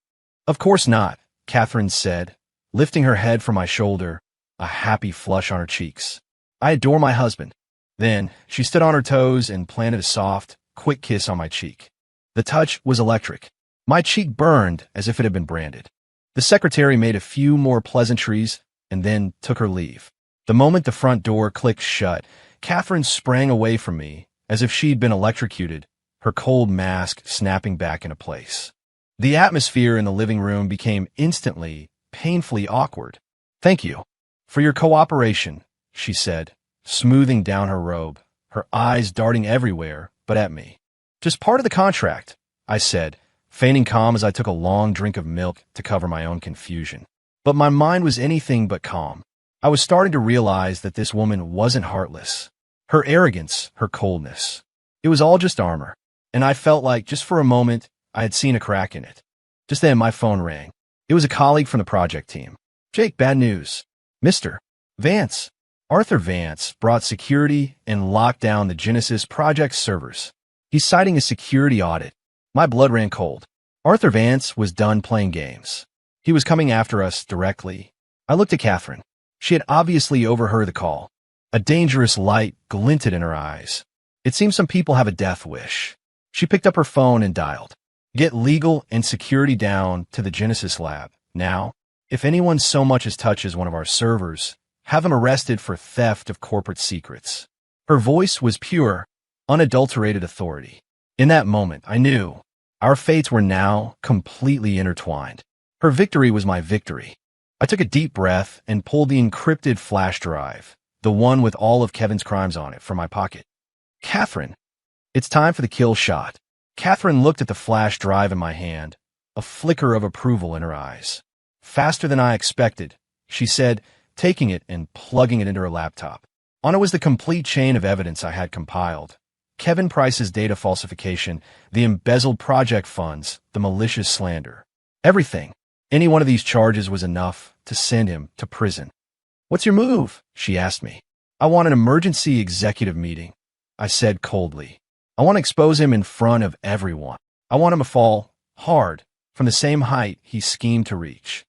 "Of course not," Catherine said, lifting her head from my shoulder, a happy flush on her cheeks. "I adore my husband." Then she stood on her toes and planted a soft, quick kiss on my cheek. The touch was electric. My cheek burned as if it had been branded. The secretary made a few more pleasantries and then took her leave. The moment the front door clicked shut, Catherine sprang away from me as if she'd been electrocuted, her cold mask snapping back into place. The atmosphere in the living room became instantly, painfully awkward. "Thank you for your cooperation," she said, smoothing down her robe, her eyes darting everywhere but at me. "Just part of the contract," I said, feigning calm as I took a long drink of milk to cover my own confusion. But my mind was anything but calm. I was starting to realize that this woman wasn't heartless. Her arrogance, her coldness. It was all just armor, and I felt like, just for a moment, I had seen a crack in it. Just then, my phone rang. It was a colleague from the project team. "Jake, bad news. Mr. Vance, Arthur Vance, brought security and locked down the Genesis project servers. He's citing a security audit." My blood ran cold. Arthur Vance was done playing games. He was coming after us directly. I looked at Catherine. She had obviously overheard the call. A dangerous light glinted in her eyes. It seems some people have a death wish. She picked up her phone and dialed. "Get legal and security down to the Genesis lab. Now, if anyone so much as touches one of our servers, have him arrested for theft of corporate secrets." Her voice was pure, unadulterated authority. In that moment, I knew our fates were now completely intertwined. Her victory was my victory. I took a deep breath and pulled the encrypted flash drive, the one with all of Kevin's crimes on it, from my pocket. "Catherine, it's time for the kill shot." Catherine looked at the flash drive in my hand, a flicker of approval in her eyes. "Faster than I expected," she said, taking it and plugging it into her laptop. On it was the complete chain of evidence I had compiled. Kevin Price's data falsification, the embezzled project funds, the malicious slander. Everything. Any one of these charges was enough to send him to prison. "What's your move?" she asked me. "I want an emergency executive meeting." I said coldly. I want to expose him in front of everyone. I want him to fall hard from the same height he schemed to reach.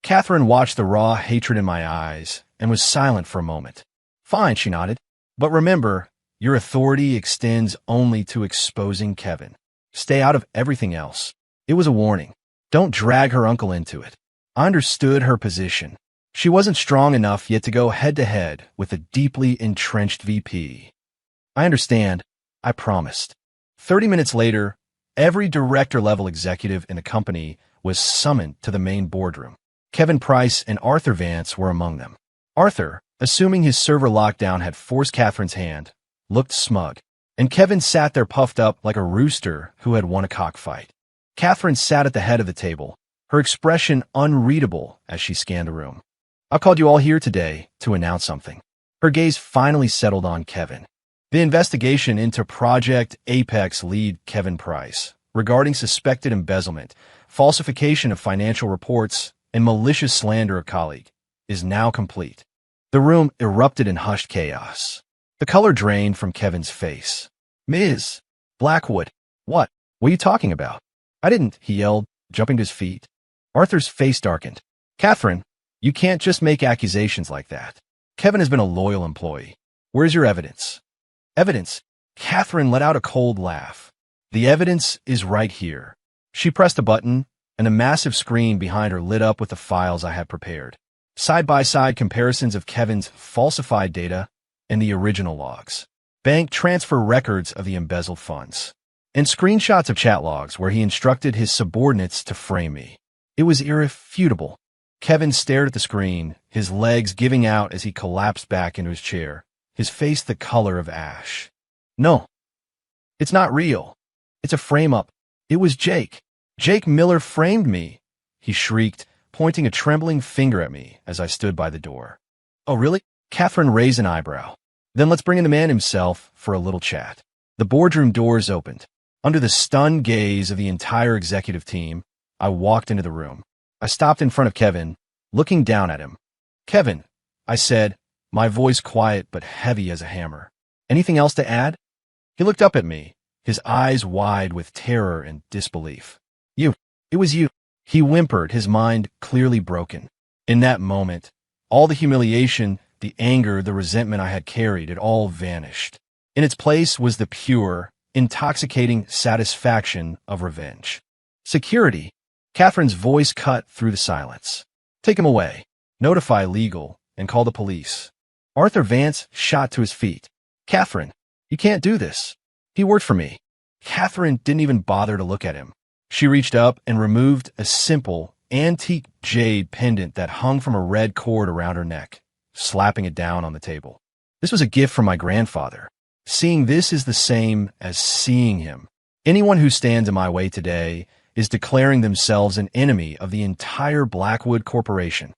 Catherine watched the raw hatred in my eyes and was silent for a moment. Fine, she nodded. But remember, your authority extends only to exposing Kevin. Stay out of everything else. It was a warning. Don't drag her uncle into it. I understood her position. She wasn't strong enough yet to go head-to-head with a deeply entrenched VP. I understand, I promised. 30 minutes later, every director-level executive in the company was summoned to the main boardroom. Kevin Price and Arthur Vance were among them. Arthur, assuming his server lockdown had forced Catherine's hand, looked smug, and Kevin sat there puffed up like a rooster who had won a cockfight. Catherine sat at the head of the table, her expression unreadable as she scanned the room. I called you all here today to announce something. Her gaze finally settled on Kevin. The investigation into Project Apex lead Kevin Price regarding suspected embezzlement, falsification of financial reports, and malicious slander of colleague is now complete. The room erupted in hushed chaos. The color drained from Kevin's face. Ms. Blackwood, what are you talking about? I didn't, he yelled, jumping to his feet. Arthur's face darkened. Catherine, you can't just make accusations like that. Kevin has been a loyal employee. Where's your evidence? Evidence? Catherine let out a cold laugh. The evidence is right here. She pressed a button, and a massive screen behind her lit up with the files I had prepared. Side-by-side comparisons of Kevin's falsified data and the original logs. Bank transfer records of the embezzled funds. And screenshots of chat logs where he instructed his subordinates to frame me. It was irrefutable. Kevin stared at the screen, his legs giving out as he collapsed back into his chair, his face the color of ash. No, it's not real. It's a frame-up. It was Jake. Jake Miller framed me, he shrieked, pointing a trembling finger at me as I stood by the door. Oh, really? Catherine raised an eyebrow. Then let's bring in the man himself for a little chat. The boardroom doors opened. Under the stunned gaze of the entire executive team, I walked into the room. I stopped in front of Kevin, looking down at him. Kevin, I said, my voice quiet but heavy as a hammer. Anything else to add? He looked up at me, his eyes wide with terror and disbelief. You. It was you. He whimpered, his mind clearly broken. In that moment, all the humiliation, the anger, the resentment I had carried, it all vanished. In its place was the pure, intoxicating satisfaction of revenge. Security. Catherine's voice cut through the silence. Take him away. Notify legal and call the police. Arthur Vance shot to his feet. Catherine, you can't do this. He worked for me. Catherine didn't even bother to look at him. She reached up and removed a simple, antique jade pendant that hung from a red cord around her neck, slapping it down on the table. This was a gift from my grandfather. Seeing this is the same as seeing him. Anyone who stands in my way today is declaring themselves an enemy of the entire Blackwood Corporation.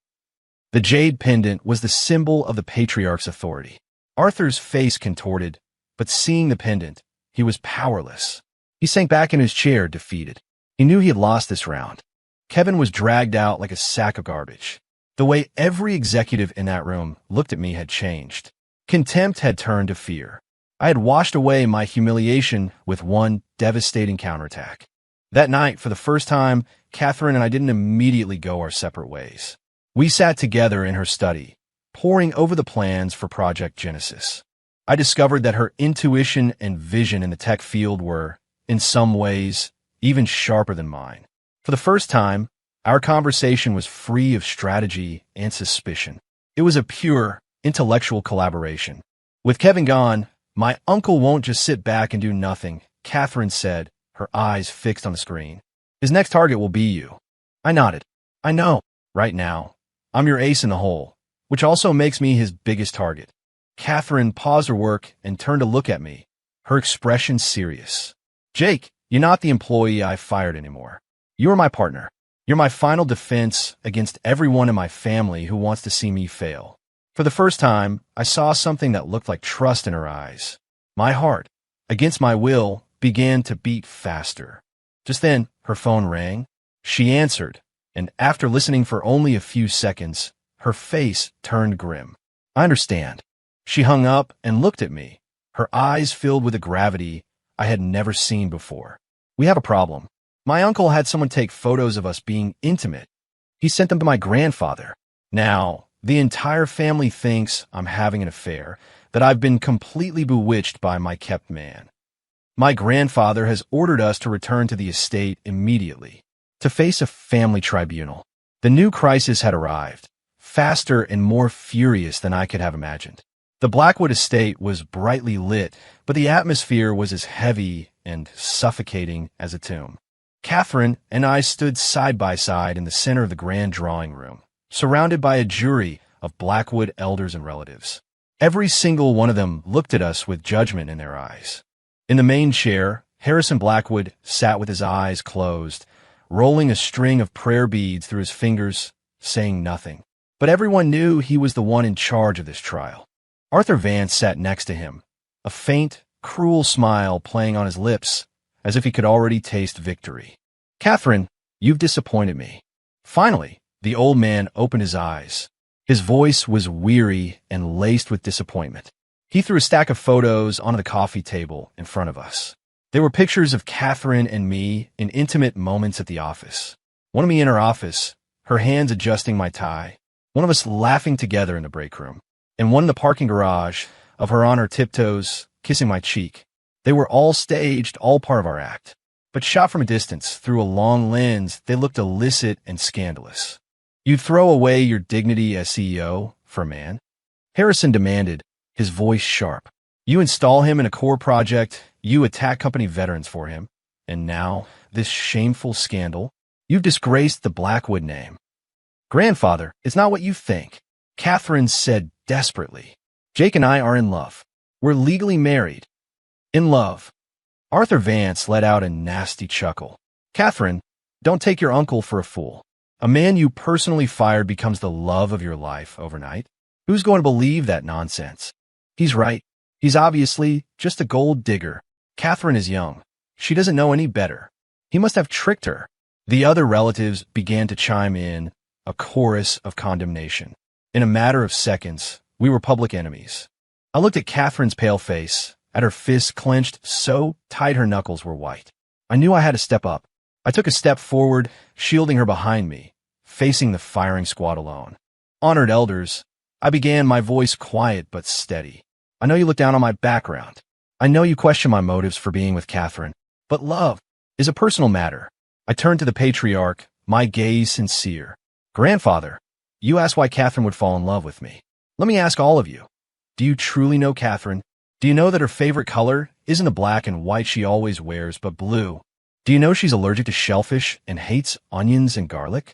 The jade pendant was the symbol of the patriarch's authority. Arthur's face contorted, but seeing the pendant, he was powerless. He sank back in his chair, defeated. He knew he had lost this round. Kevin was dragged out like a sack of garbage. The way every executive in that room looked at me had changed. Contempt had turned to fear. I had washed away my humiliation with one devastating counterattack. That night, for the first time, Catherine and I didn't immediately go our separate ways. We sat together in her study, poring over the plans for Project Genesis. I discovered that her intuition and vision in the tech field were, in some ways, even sharper than mine. For the first time, our conversation was free of strategy and suspicion. It was a pure, intellectual collaboration. With Kevin gone, my uncle won't just sit back and do nothing, Catherine said, her eyes fixed on the screen. His next target will be you. I nodded. I know. Right now, I'm your ace in the hole, which also makes me his biggest target. Catherine paused her work and turned to look at me, her expression serious. Jake, you're not the employee I fired anymore. You're my partner. You're my final defense against everyone in my family who wants to see me fail. For the first time, I saw something that looked like trust in her eyes. My heart, against my will, began to beat faster. Just then, her phone rang. She answered, and after listening for only a few seconds, her face turned grim. I understand. She hung up and looked at me, her eyes filled with a gravity I had never seen before. "We have a problem. My uncle had someone take photos of us being intimate. He sent them to my grandfather. Now, the entire family thinks I'm having an affair, that I've been completely bewitched by my kept man. My grandfather has ordered us to return to the estate immediately, to face a family tribunal. The new crisis had arrived, faster and more furious than I could have imagined. The Blackwood estate was brightly lit, but the atmosphere was as heavy and suffocating as a tomb. Catherine and I stood side by side in the center of the grand drawing room, surrounded by a jury of Blackwood elders and relatives. Every single one of them looked at us with judgment in their eyes. In the main chair, Harrison Blackwood sat with his eyes closed, rolling a string of prayer beads through his fingers, saying nothing. But everyone knew he was the one in charge of this trial. Arthur Vance sat next to him, a faint, cruel smile playing on his lips, as if he could already taste victory. "Catherine, you've disappointed me." Finally, the old man opened his eyes. His voice was weary and laced with disappointment. He threw a stack of photos onto the coffee table in front of us. They were pictures of Catherine and me in intimate moments at the office. One of me in her office, her hands adjusting my tie. One of us laughing together in the break room. And one in the parking garage, of her on her tiptoes, kissing my cheek. They were all staged, all part of our act. But shot from a distance, through a long lens, they looked illicit and scandalous. "You'd throw away your dignity as CEO for a man?" Harrison demanded, his voice sharp. "You install him in a core project, you attack company veterans for him, and now, this shameful scandal? You've disgraced the Blackwood name." "Grandfather, it's not what you think," Catherine said desperately. "Jake and I are in love. We're legally married. In love." Arthur Vance let out a nasty chuckle. "Catherine, don't take your uncle for a fool. A man you personally fired becomes the love of your life overnight. Who's going to believe that nonsense? He's right. He's obviously just a gold digger. Catherine is young. She doesn't know any better. He must have tricked her." The other relatives began to chime in, a chorus of condemnation. In a matter of seconds, we were public enemies. I looked at Catherine's pale face, at her fists clenched so tight her knuckles were white. I knew I had to step up. I took a step forward, shielding her behind me, facing the firing squad alone. "Honored elders," I began, my voice quiet but steady. "I know you look down on my background. I know you question my motives for being with Catherine, but love is a personal matter." I turned to the patriarch, my gaze sincere. "Grandfather, you asked why Catherine would fall in love with me. Let me ask all of you. Do you truly know Catherine? Do you know that her favorite color isn't the black and white she always wears, but blue? Do you know she's allergic to shellfish and hates onions and garlic?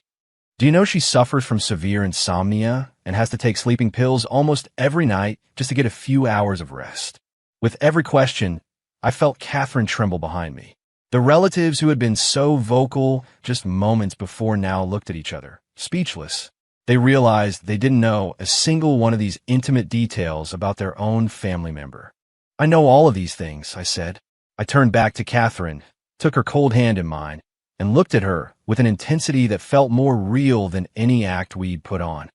Do you know she suffers from severe insomnia and has to take sleeping pills almost every night just to get a few hours of rest?" With every question, I felt Catherine tremble behind me. The relatives who had been so vocal just moments before now looked at each other, speechless. They realized they didn't know a single one of these intimate details about their own family member. "I know all of these things," I said. I turned back to Catherine, took her cold hand in mine, and looked at her with an intensity that felt more real than any act we'd put on.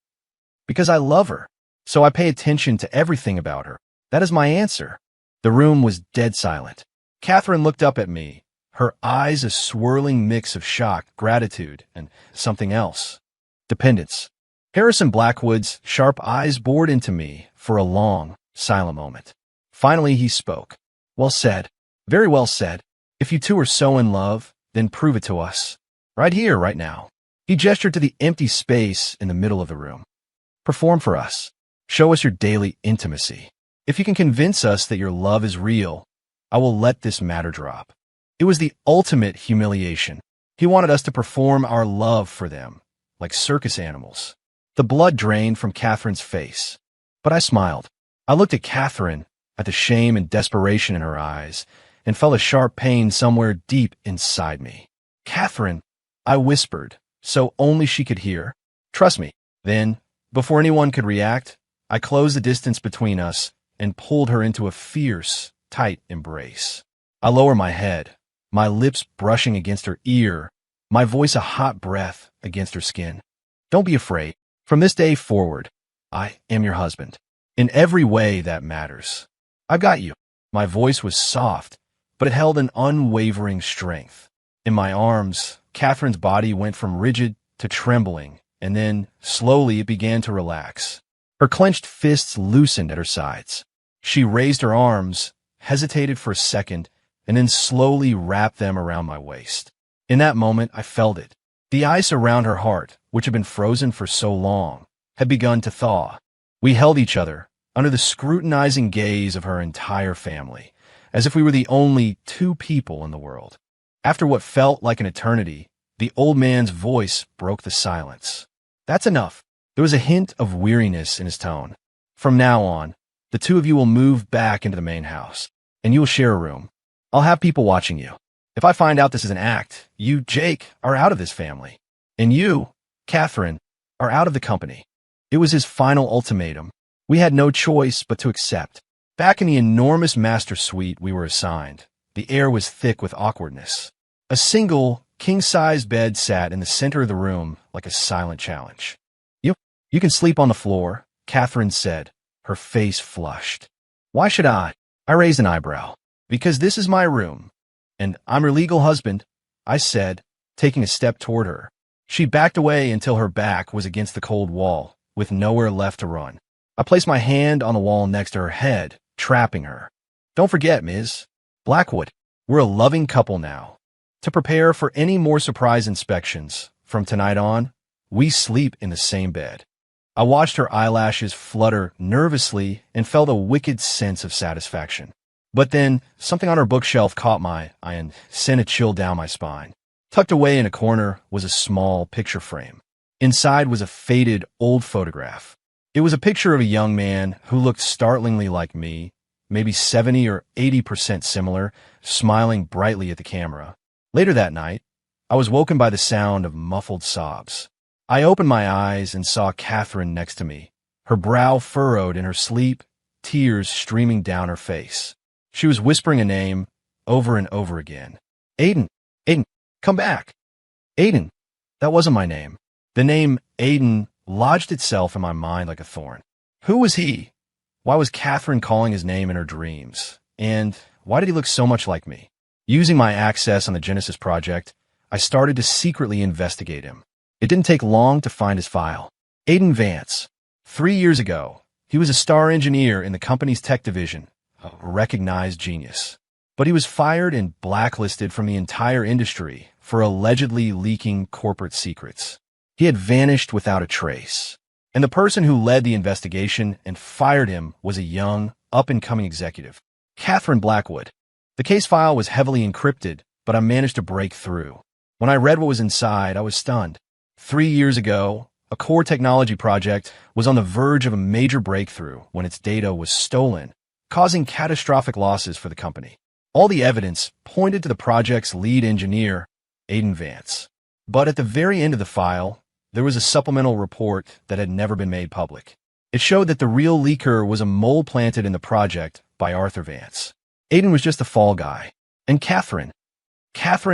"Because I love her, so I pay attention to everything about her. That is my answer." The room was dead silent. Catherine looked up at me, her eyes a swirling mix of shock, gratitude, and something else. Dependence. Harrison Blackwood's sharp eyes bored into me for a long, silent moment. Finally, he spoke. "Well said. Very well said. If you two are so in love, then prove it to us. Right here, right now." He gestured to the empty space in the middle of the room. "Perform for us. Show us your daily intimacy. If you can convince us that your love is real, I will let this matter drop." It was the ultimate humiliation. He wanted us to perform our love for them, like circus animals. The blood drained from Catherine's face. But I smiled. I looked at Catherine, at the shame and desperation in her eyes, and felt a sharp pain somewhere deep inside me. "Catherine," I whispered, so only she could hear. "Trust me." Then, before anyone could react, I closed the distance between us and pulled her into a fierce, tight embrace. I lowered my head, my lips brushing against her ear, my voice a hot breath against her skin. "Don't be afraid. From this day forward, I am your husband. In every way that matters. I've got you. My voice was soft, but it held an unwavering strength. In my arms, Catherine's body went from rigid to trembling, and then, slowly, it began to relax. Her clenched fists loosened at her sides. She raised her arms, hesitated for a second, and then slowly wrapped them around my waist. In that moment, I felt it. The ice around her heart, which had been frozen for so long, had begun to thaw. We held each other, under the scrutinizing gaze of her entire family, as if we were the only two people in the world. After what felt like an eternity, the old man's voice broke the silence. "That's enough." There was a hint of weariness in his tone. "From now on, the two of you will move back into the main house, and you will share a room. I'll have people watching you. If I find out this is an act, you, Jake, are out of this family. And you, Catherine, are out of the company." It was his final ultimatum. We had no choice but to accept. Back in the enormous master suite we were assigned, the air was thick with awkwardness. A single, king-size bed sat in the center of the room like a silent challenge. You can sleep on the floor," Catherine said, her face flushed. "Why should I?" I raised an eyebrow. "Because this is my room, and I'm her legal husband," I said, taking a step toward her. She backed away until her back was against the cold wall, with nowhere left to run. I placed my hand on the wall next to her head, trapping her. "Don't forget, Ms. Blackwood, we're a loving couple now. To prepare for any more surprise inspections, from tonight on, we sleep in the same bed." I watched her eyelashes flutter nervously and felt a wicked sense of satisfaction. But then, something on her bookshelf caught my eye and sent a chill down my spine. Tucked away in a corner was a small picture frame. Inside was a faded, old photograph. It was a picture of a young man who looked startlingly like me, maybe 70 or 80% similar, smiling brightly at the camera. Later that night, I was woken by the sound of muffled sobs. I opened my eyes and saw Catherine next to me, her brow furrowed in her sleep, tears streaming down her face. She was whispering a name over and over again. "Aiden, Aiden, come back." Aiden, that wasn't my name. The name Aiden lodged itself in my mind like a thorn. Who was he? Why was Catherine calling his name in her dreams? And why did he look so much like me? Using my access on the Genesis project, I started to secretly investigate him. It didn't take long to find his file. Aiden Vance. 3 years ago, he was a star engineer in the company's tech division, a recognized genius. But he was fired and blacklisted from the entire industry for allegedly leaking corporate secrets. He had vanished without a trace. And the person who led the investigation and fired him was a young, up-and-coming executive, Catherine Blackwood. The case file was heavily encrypted, but I managed to break through. When I read what was inside, I was stunned. 3 years ago, a core technology project was on the verge of a major breakthrough when its data was stolen, causing catastrophic losses for the company. All the evidence pointed to the project's lead engineer, Aiden Vance. But at the very end of the file, there was a supplemental report that had never been made public. It showed that the real leaker was a mole planted in the project by Arthur Vance. Aiden was just a fall guy. And Catherine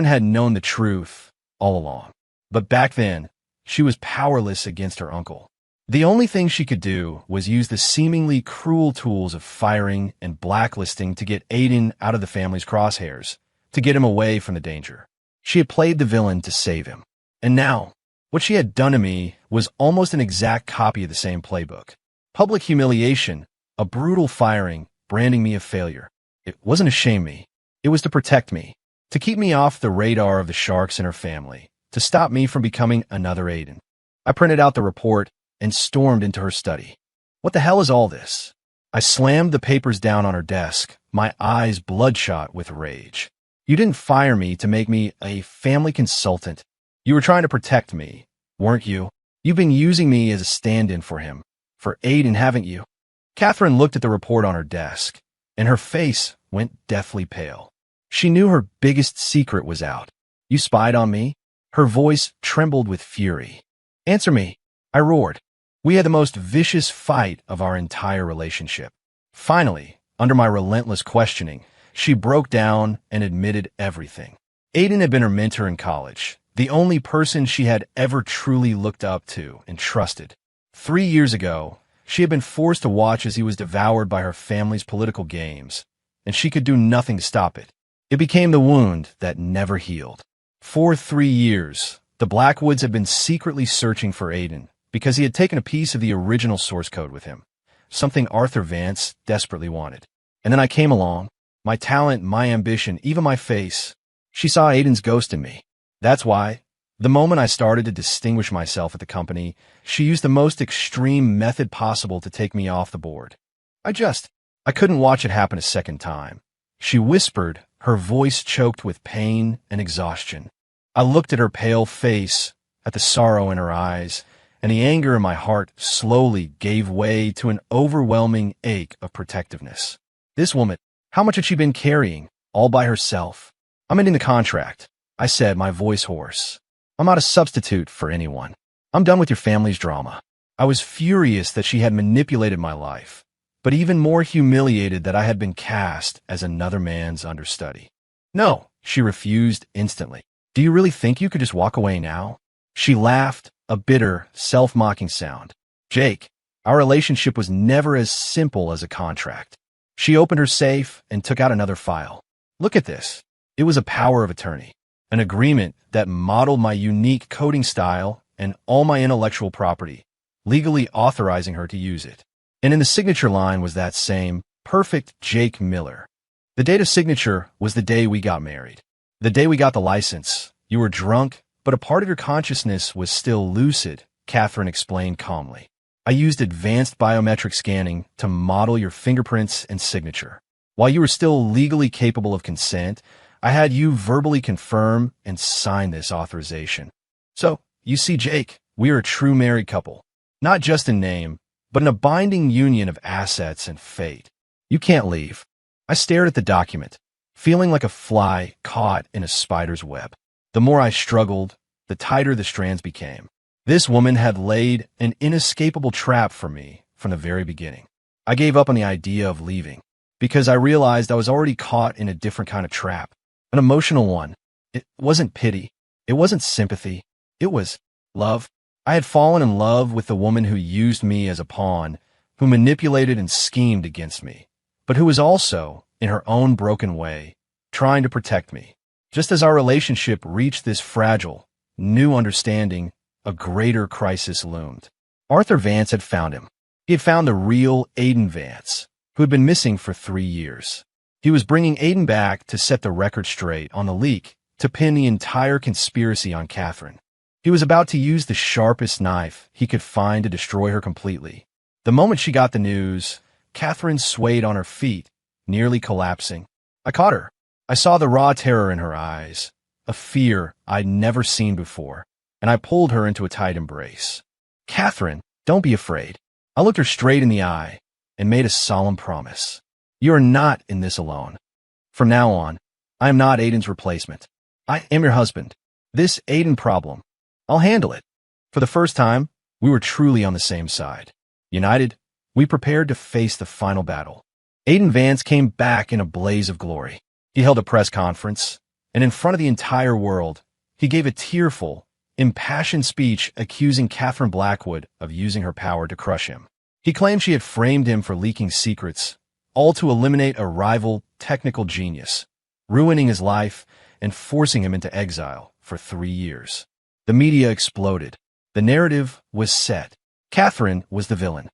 had known the truth all along. But back then, she was powerless against her uncle. The only thing she could do was use the seemingly cruel tools of firing and blacklisting to get Aiden out of the family's crosshairs, to get him away from the danger. She had played the villain to save him. And now, what she had done to me was almost an exact copy of the same playbook. Public humiliation, a brutal firing, branding me a failure. It wasn't to shame me. It was to protect me, to keep me off the radar of the sharks in her family, to stop me from becoming another Aiden. I printed out the report and stormed into her study. What the hell is all this? I slammed the papers down on her desk, my eyes bloodshot with rage. You didn't fire me to make me a family consultant. You were trying to protect me, weren't you? You've been using me as a stand-in for him, for Aiden, haven't you? Catherine looked at the report on her desk, and her face went deathly pale. She knew her biggest secret was out. You spied on me? Her voice trembled with fury. Answer me, I roared. We had the most vicious fight of our entire relationship. Finally, under my relentless questioning, she broke down and admitted everything. Aiden had been her mentor in college, the only person she had ever truly looked up to and trusted. 3 years ago, she had been forced to watch as he was devoured by her family's political games, and she could do nothing to stop it. It became the wound that never healed. For 3 years, the Blackwoods had been secretly searching for Aiden because he had taken a piece of the original source code with him, something Arthur Vance desperately wanted. And then I came along. My talent, my ambition, even my face. She saw Aiden's ghost in me. That's why, the moment I started to distinguish myself at the company, she used the most extreme method possible to take me off the board. I couldn't watch it happen a second time. She whispered, her voice choked with pain and exhaustion. I looked at her pale face, at the sorrow in her eyes, and the anger in my heart slowly gave way to an overwhelming ache of protectiveness. This woman, how much had she been carrying, all by herself? I'm ending the contract, I said, my voice hoarse. I'm not a substitute for anyone. I'm done with your family's drama. I was furious that she had manipulated my life, but even more humiliated that I had been cast as another man's understudy. No, she refused instantly. Do you really think you could just walk away now? She laughed, a bitter, self-mocking sound. Jake, our relationship was never as simple as a contract. She opened her safe and took out another file. Look at this. It was a power of attorney, an agreement that modeled my unique coding style and all my intellectual property, legally authorizing her to use it. And in the signature line was that same, perfect Jake Miller. The date of signature was the day we got married. The day we got the license. You were drunk, but a part of your consciousness was still lucid, Catherine explained calmly. I used advanced biometric scanning to model your fingerprints and signature. While you were still legally capable of consent, I had you verbally confirm and sign this authorization. So, you see, Jake, we are a true married couple. Not just in name, but in a binding union of assets and fate. You can't leave. I stared at the document, feeling like a fly caught in a spider's web. The more I struggled, the tighter the strands became. This woman had laid an inescapable trap for me from the very beginning. I gave up on the idea of leaving because I realized I was already caught in a different kind of trap, an emotional one. It wasn't pity. It wasn't sympathy. It was love. I had fallen in love with the woman who used me as a pawn, who manipulated and schemed against me, but who was also, in her own broken way, trying to protect me. Just as our relationship reached this fragile, new understanding, a greater crisis loomed. Arthur Vance had found him. He had found the real Aiden Vance, who had been missing for 3 years. He was bringing Aiden back to set the record straight on the leak, to pin the entire conspiracy on Catherine. He was about to use the sharpest knife he could find to destroy her completely. The moment she got the news, Catherine swayed on her feet, nearly collapsing. I caught her. I saw the raw terror in her eyes, a fear I'd never seen before, and I pulled her into a tight embrace. Catherine, don't be afraid. I looked her straight in the eye and made a solemn promise. You are not in this alone. From now on, I am not Aiden's replacement. I am your husband. This Aiden problem, I'll handle it. For the first time, we were truly on the same side. United, we prepared to face the final battle. Aiden Vance came back in a blaze of glory. He held a press conference, and in front of the entire world, he gave a tearful, impassioned speech accusing Catherine Blackwood of using her power to crush him. He claimed she had framed him for leaking secrets, all to eliminate a rival technical genius, ruining his life and forcing him into exile for 3 years. The media exploded. The narrative was set. Catherine was the villain.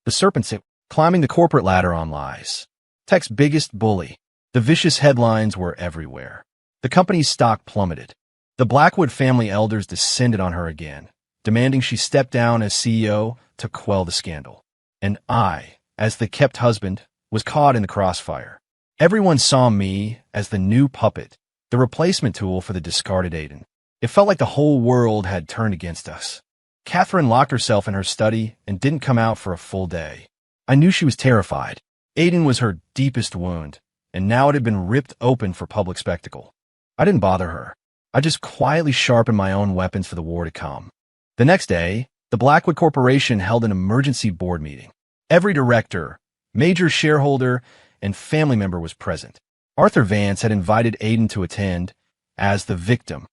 The serpent climbing the corporate ladder on lies. Tech's biggest bully. The vicious headlines were everywhere. The company's stock plummeted. The Blackwood family elders descended on her again, demanding she step down as CEO to quell the scandal. And I, as the kept husband, was caught in the crossfire. Everyone saw me as the new puppet, the replacement tool for the discarded Aiden. It felt like the whole world had turned against us. Catherine locked herself in her study and didn't come out for a full day. I knew she was terrified. Aiden was her deepest wound, and now it had been ripped open for public spectacle. I didn't bother her. I just quietly sharpened my own weapons for the war to come. The next day, the Blackwood Corporation held an emergency board meeting. Every director, major shareholder, and family member was present. Arthur Vance had invited Aiden to attend as the victim.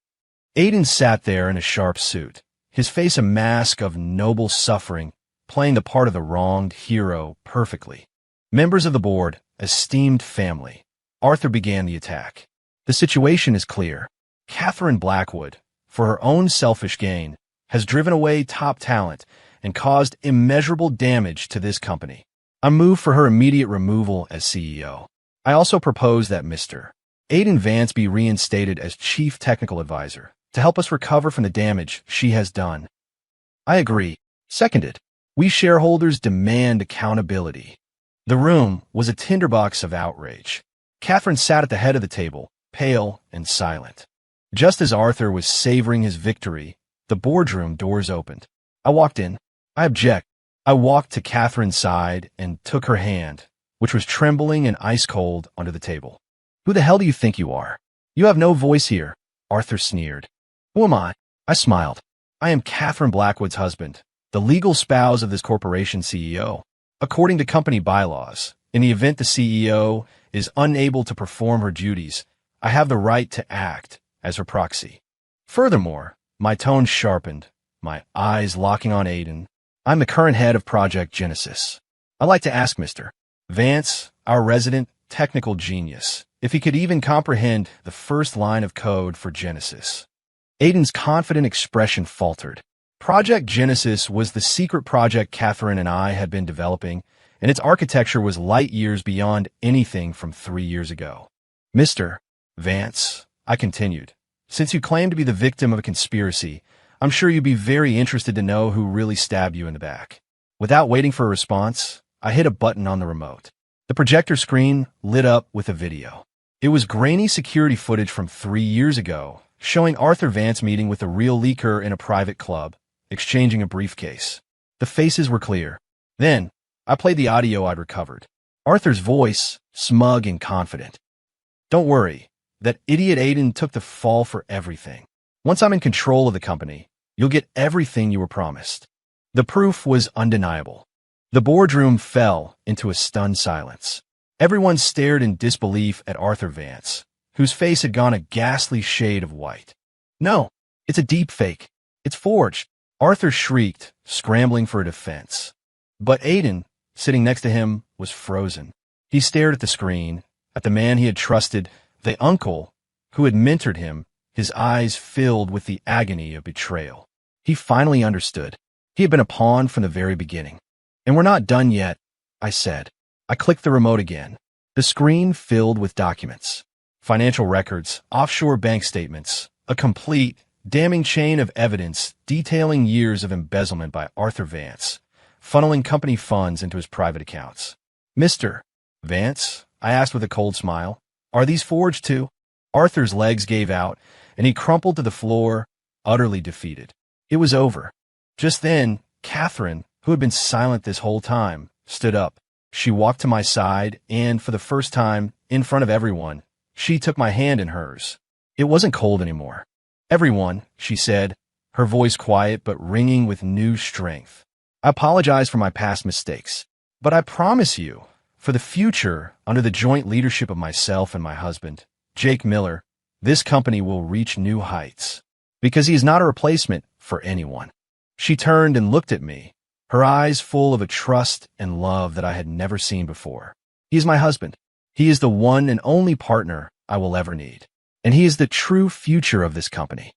Aiden sat there in a sharp suit, his face a mask of noble suffering, playing the part of the wronged hero perfectly. Members of the board, esteemed family, Arthur began the attack. The situation is clear. Catherine Blackwood, for her own selfish gain, has driven away top talent and caused immeasurable damage to this company. I move for her immediate removal as CEO. I also propose that Mr. Aiden Vance be reinstated as Chief Technical Advisor to help us recover from the damage she has done. I agree. Seconded. We shareholders demand accountability. The room was a tinderbox of outrage. Catherine sat at the head of the table, pale and silent. Just as Arthur was savoring his victory, the boardroom doors opened. I walked in. I object. I walked to Catherine's side and took her hand, which was trembling and ice-cold, under the table. Who the hell do you think you are? You have no voice here, Arthur sneered. Who am I? I smiled. I am Catherine Blackwood's husband, the legal spouse of this corporation's CEO. According to company bylaws, in the event the CEO is unable to perform her duties, I have the right to act as her proxy. Furthermore, my tone sharpened, my eyes locking on Aiden. I'm the current head of Project Genesis. I'd like to ask Mr. Vance, our resident technical genius, if he could even comprehend the first line of code for Genesis. Aiden's confident expression faltered. Project Genesis was the secret project Catherine and I had been developing, and its architecture was light years beyond anything from 3 years ago. Mr. Vance, I continued, since you claim to be the victim of a conspiracy, I'm sure you'd be very interested to know who really stabbed you in the back. Without waiting for a response, I hit a button on the remote. The projector screen lit up with a video. It was grainy security footage from 3 years ago, showing Arthur Vance meeting with a real leaker in a private club, exchanging a briefcase. The faces were clear. Then, I played the audio I'd recovered. Arthur's voice, smug and confident. Don't worry, that idiot Aiden took the fall for everything. Once I'm in control of the company, you'll get everything you were promised. The proof was undeniable. The boardroom fell into a stunned silence. Everyone stared in disbelief at Arthur Vance, whose face had gone a ghastly shade of white. No, it's a deep fake. It's forged. Arthur shrieked, scrambling for a defense. But Aiden, sitting next to him, was frozen. He stared at the screen, at the man he had trusted, the uncle who had mentored him, his eyes filled with the agony of betrayal. He finally understood. He had been a pawn from the very beginning. And we're not done yet, I said. I clicked the remote again. The screen filled with documents. Financial records, offshore bank statements, a complete, damning chain of evidence detailing years of embezzlement by Arthur Vance, funneling company funds into his private accounts. Mr. Vance, I asked with a cold smile, are these forged too? Arthur's legs gave out, and he crumpled to the floor, utterly defeated. It was over. Just then, Catherine, who had been silent this whole time, stood up. She walked to my side, and for the first time, in front of everyone, she took my hand in hers. It wasn't cold anymore. Everyone, she said, her voice quiet but ringing with new strength. I apologize for my past mistakes, but I promise you, for the future, under the joint leadership of myself and my husband, Jake Miller, this company will reach new heights, because he is not a replacement for anyone. She turned and looked at me, her eyes full of a trust and love that I had never seen before. He is my husband. He is the one and only partner I will ever need. And he is the true future of this company.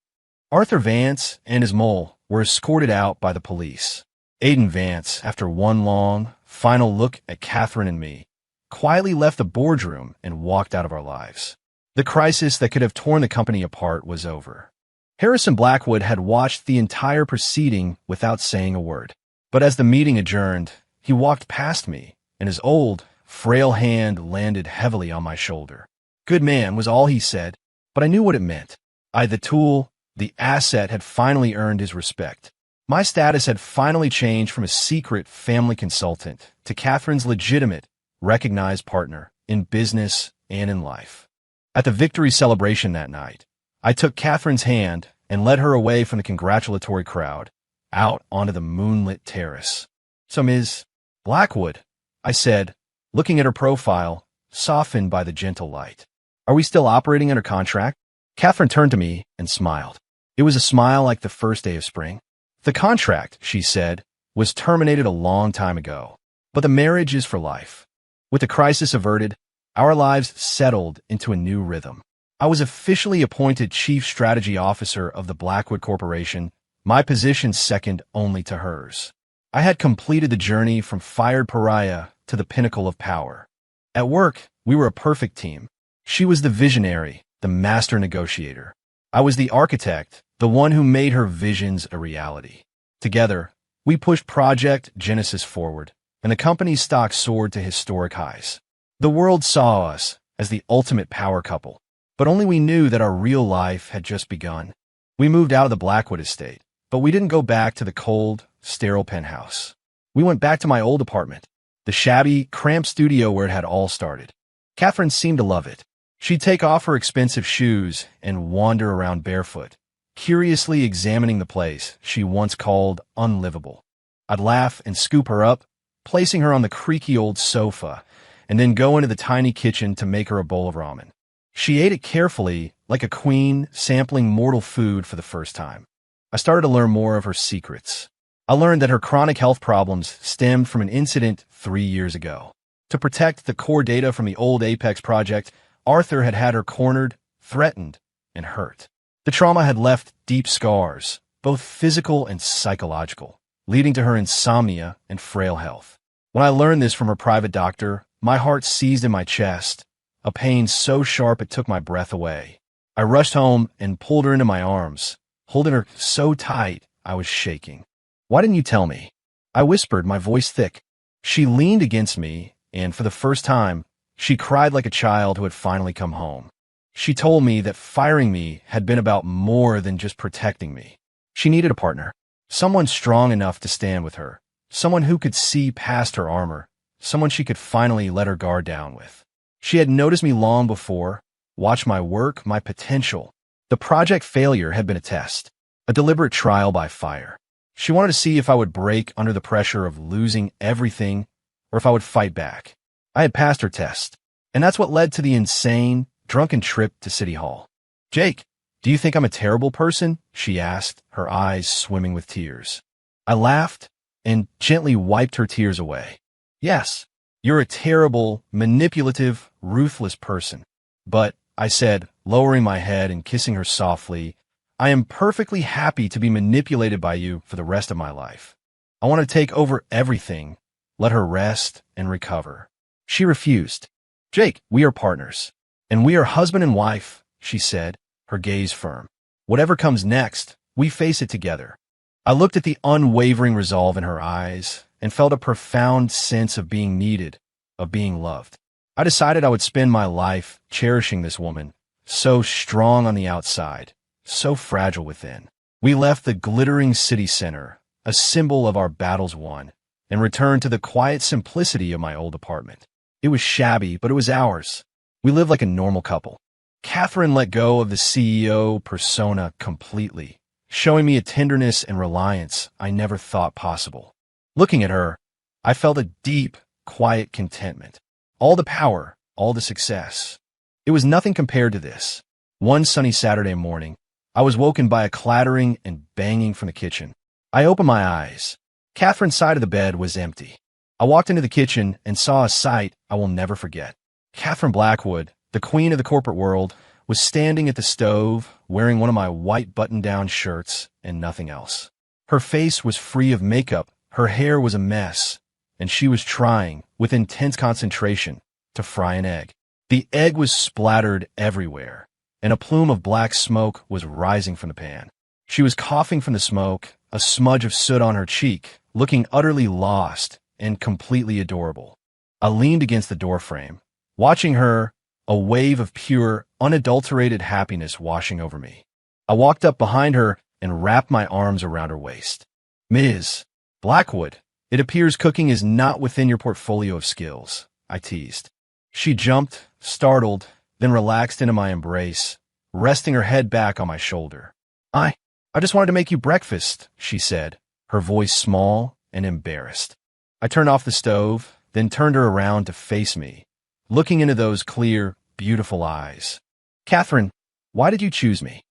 Arthur Vance and his mole were escorted out by the police. Aiden Vance, after one long, final look at Catherine and me, quietly left the boardroom and walked out of our lives. The crisis that could have torn the company apart was over. Harrison Blackwood had watched the entire proceeding without saying a word. But as the meeting adjourned, he walked past me, and his old, frail hand landed heavily on my shoulder. Good man was all he said, but I knew what it meant. The tool, the asset had finally earned his respect. My status had finally changed from a secret family consultant to Catherine's legitimate, recognized partner in business and in life. At the victory celebration that night, I took Catherine's hand and led her away from the congratulatory crowd, out onto the moonlit terrace. So, Ms. Blackwood, I said, looking at her profile, softened by the gentle light. Are we still operating under contract? Catherine turned to me and smiled. It was a smile like the first day of spring. The contract, she said, was terminated a long time ago, but the marriage is for life. With the crisis averted, our lives settled into a new rhythm. I was officially appointed Chief Strategy Officer of the Blackwood Corporation, my position second only to hers. I had completed the journey from fired pariah to the pinnacle of power. At work, we were a perfect team. She was the visionary, the master negotiator. I was the architect, the one who made her visions a reality. Together, we pushed Project Genesis forward, and the company's stock soared to historic highs. The world saw us as the ultimate power couple, but only we knew that our real life had just begun. We moved out of the Blackwood estate, but we didn't go back to the cold, sterile penthouse. We went back to my old apartment, the shabby, cramped studio where it had all started. Catherine seemed to love it. She'd take off her expensive shoes and wander around barefoot, curiously examining the place she once called unlivable. I'd laugh and scoop her up, placing her on the creaky old sofa, and then go into the tiny kitchen to make her a bowl of ramen. She ate it carefully, like a queen sampling mortal food for the first time. I started to learn more of her secrets. I learned that her chronic health problems stemmed from an incident 3 years ago. To protect the core data from the old Apex project, Arthur had her cornered, threatened, and hurt. The trauma had left deep scars, both physical and psychological, leading to her insomnia and frail health. When I learned this from her private doctor, my heart seized in my chest, a pain so sharp it took my breath away. I rushed home and pulled her into my arms, holding her so tight I was shaking. "Why didn't you tell me?" I whispered, my voice thick. She leaned against me, and for the first time, she cried like a child who had finally come home. She told me that firing me had been about more than just protecting me. She needed a partner, someone strong enough to stand with her, someone who could see past her armor, someone she could finally let her guard down with. She had noticed me long before, watched my work, my potential. The project failure had been a test, a deliberate trial by fire. She wanted to see if I would break under the pressure of losing everything or if I would fight back. I had passed her test, and that's what led to the insane, drunken trip to City Hall. "Jake, do you think I'm a terrible person?" she asked, her eyes swimming with tears. I laughed and gently wiped her tears away. "Yes, you're a terrible, manipulative, ruthless person. But," I said, lowering my head and kissing her softly, "I am perfectly happy to be manipulated by you for the rest of my life. I want to take over everything, let her rest and recover." She refused. "Jake, we are partners, and we are husband and wife," she said, her gaze firm. "Whatever comes next, we face it together." I looked at the unwavering resolve in her eyes and felt a profound sense of being needed, of being loved. I decided I would spend my life cherishing this woman, so strong on the outside, so fragile within. We left the glittering city center, a symbol of our battles won, and returned to the quiet simplicity of my old apartment. It was shabby, but it was ours. We lived like a normal couple. Catherine let go of the CEO persona completely, showing me a tenderness and reliance I never thought possible. Looking at her, I felt a deep, quiet contentment. All the power, all the success. It was nothing compared to this. One sunny Saturday morning, I was woken by a clattering and banging from the kitchen. I opened my eyes. Catherine's side of the bed was empty. I walked into the kitchen and saw a sight I will never forget. Catherine Blackwood, the queen of the corporate world, was standing at the stove, wearing one of my white button-down shirts and nothing else. Her face was free of makeup, her hair was a mess, and she was trying, with intense concentration, to fry an egg. The egg was splattered everywhere, and a plume of black smoke was rising from the pan. She was coughing from the smoke, a smudge of soot on her cheek, looking utterly lost and completely adorable. I leaned against the doorframe, watching her, a wave of pure, unadulterated happiness washing over me. I walked up behind her and wrapped my arms around her waist. "Ms. Blackwood, it appears cooking is not within your portfolio of skills," I teased. She jumped, startled, then relaxed into my embrace, resting her head back on my shoulder. I just wanted to make you breakfast," she said, her voice small and embarrassed. I turned off the stove, then turned her around to face me, looking into those clear, beautiful eyes. "Catherine, why did you choose me?"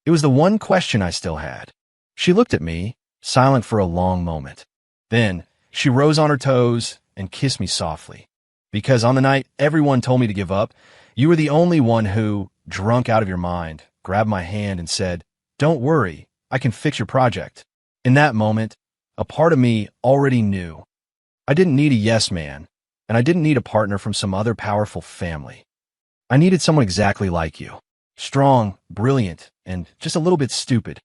It was the one question I still had. She looked at me, silent for a long moment. Then she rose on her toes and kissed me softly. Because on the night everyone told me to give up, you were the only one who, drunk out of your mind, grabbed my hand and said, "Don't worry, I can fix your project." In that moment, a part of me already knew. I didn't need a yes man, and I didn't need a partner from some other powerful family. I needed someone exactly like you. Strong, brilliant, and just a little bit stupid.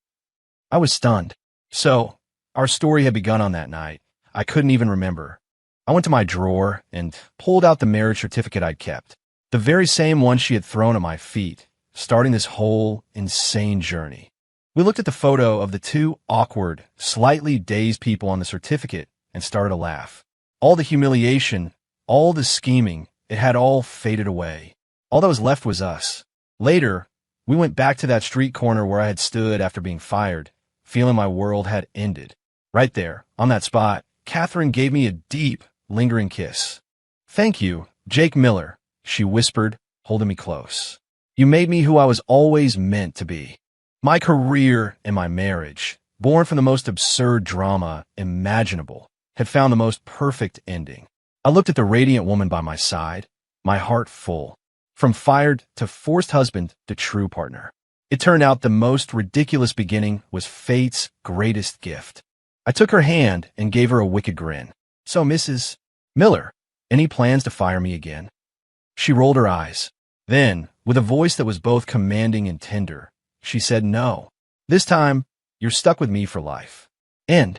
I was stunned. So, our story had begun on that night. I couldn't even remember. I went to my drawer and pulled out the marriage certificate I'd kept. The very same one she had thrown at my feet, starting this whole insane journey. We looked at the photo of the two awkward, slightly dazed people on the certificate and started to laugh. All the humiliation, all the scheming, it had all faded away. All that was left was us. Later, we went back to that street corner where I had stood after being fired, feeling my world had ended. Right there, on that spot, Catherine gave me a deep, lingering kiss. "Thank you, Jake Miller," she whispered, holding me close. "You made me who I was always meant to be." My career and my marriage, born from the most absurd drama imaginable, had found the most perfect ending. I looked at the radiant woman by my side, my heart full. From fired to forced husband to true partner. It turned out the most ridiculous beginning was fate's greatest gift. I took her hand and gave her a wicked grin. "So, Mrs. Miller, any plans to fire me again?" She rolled her eyes. Then, with a voice that was both commanding and tender, she said, "No. This time, you're stuck with me for life." And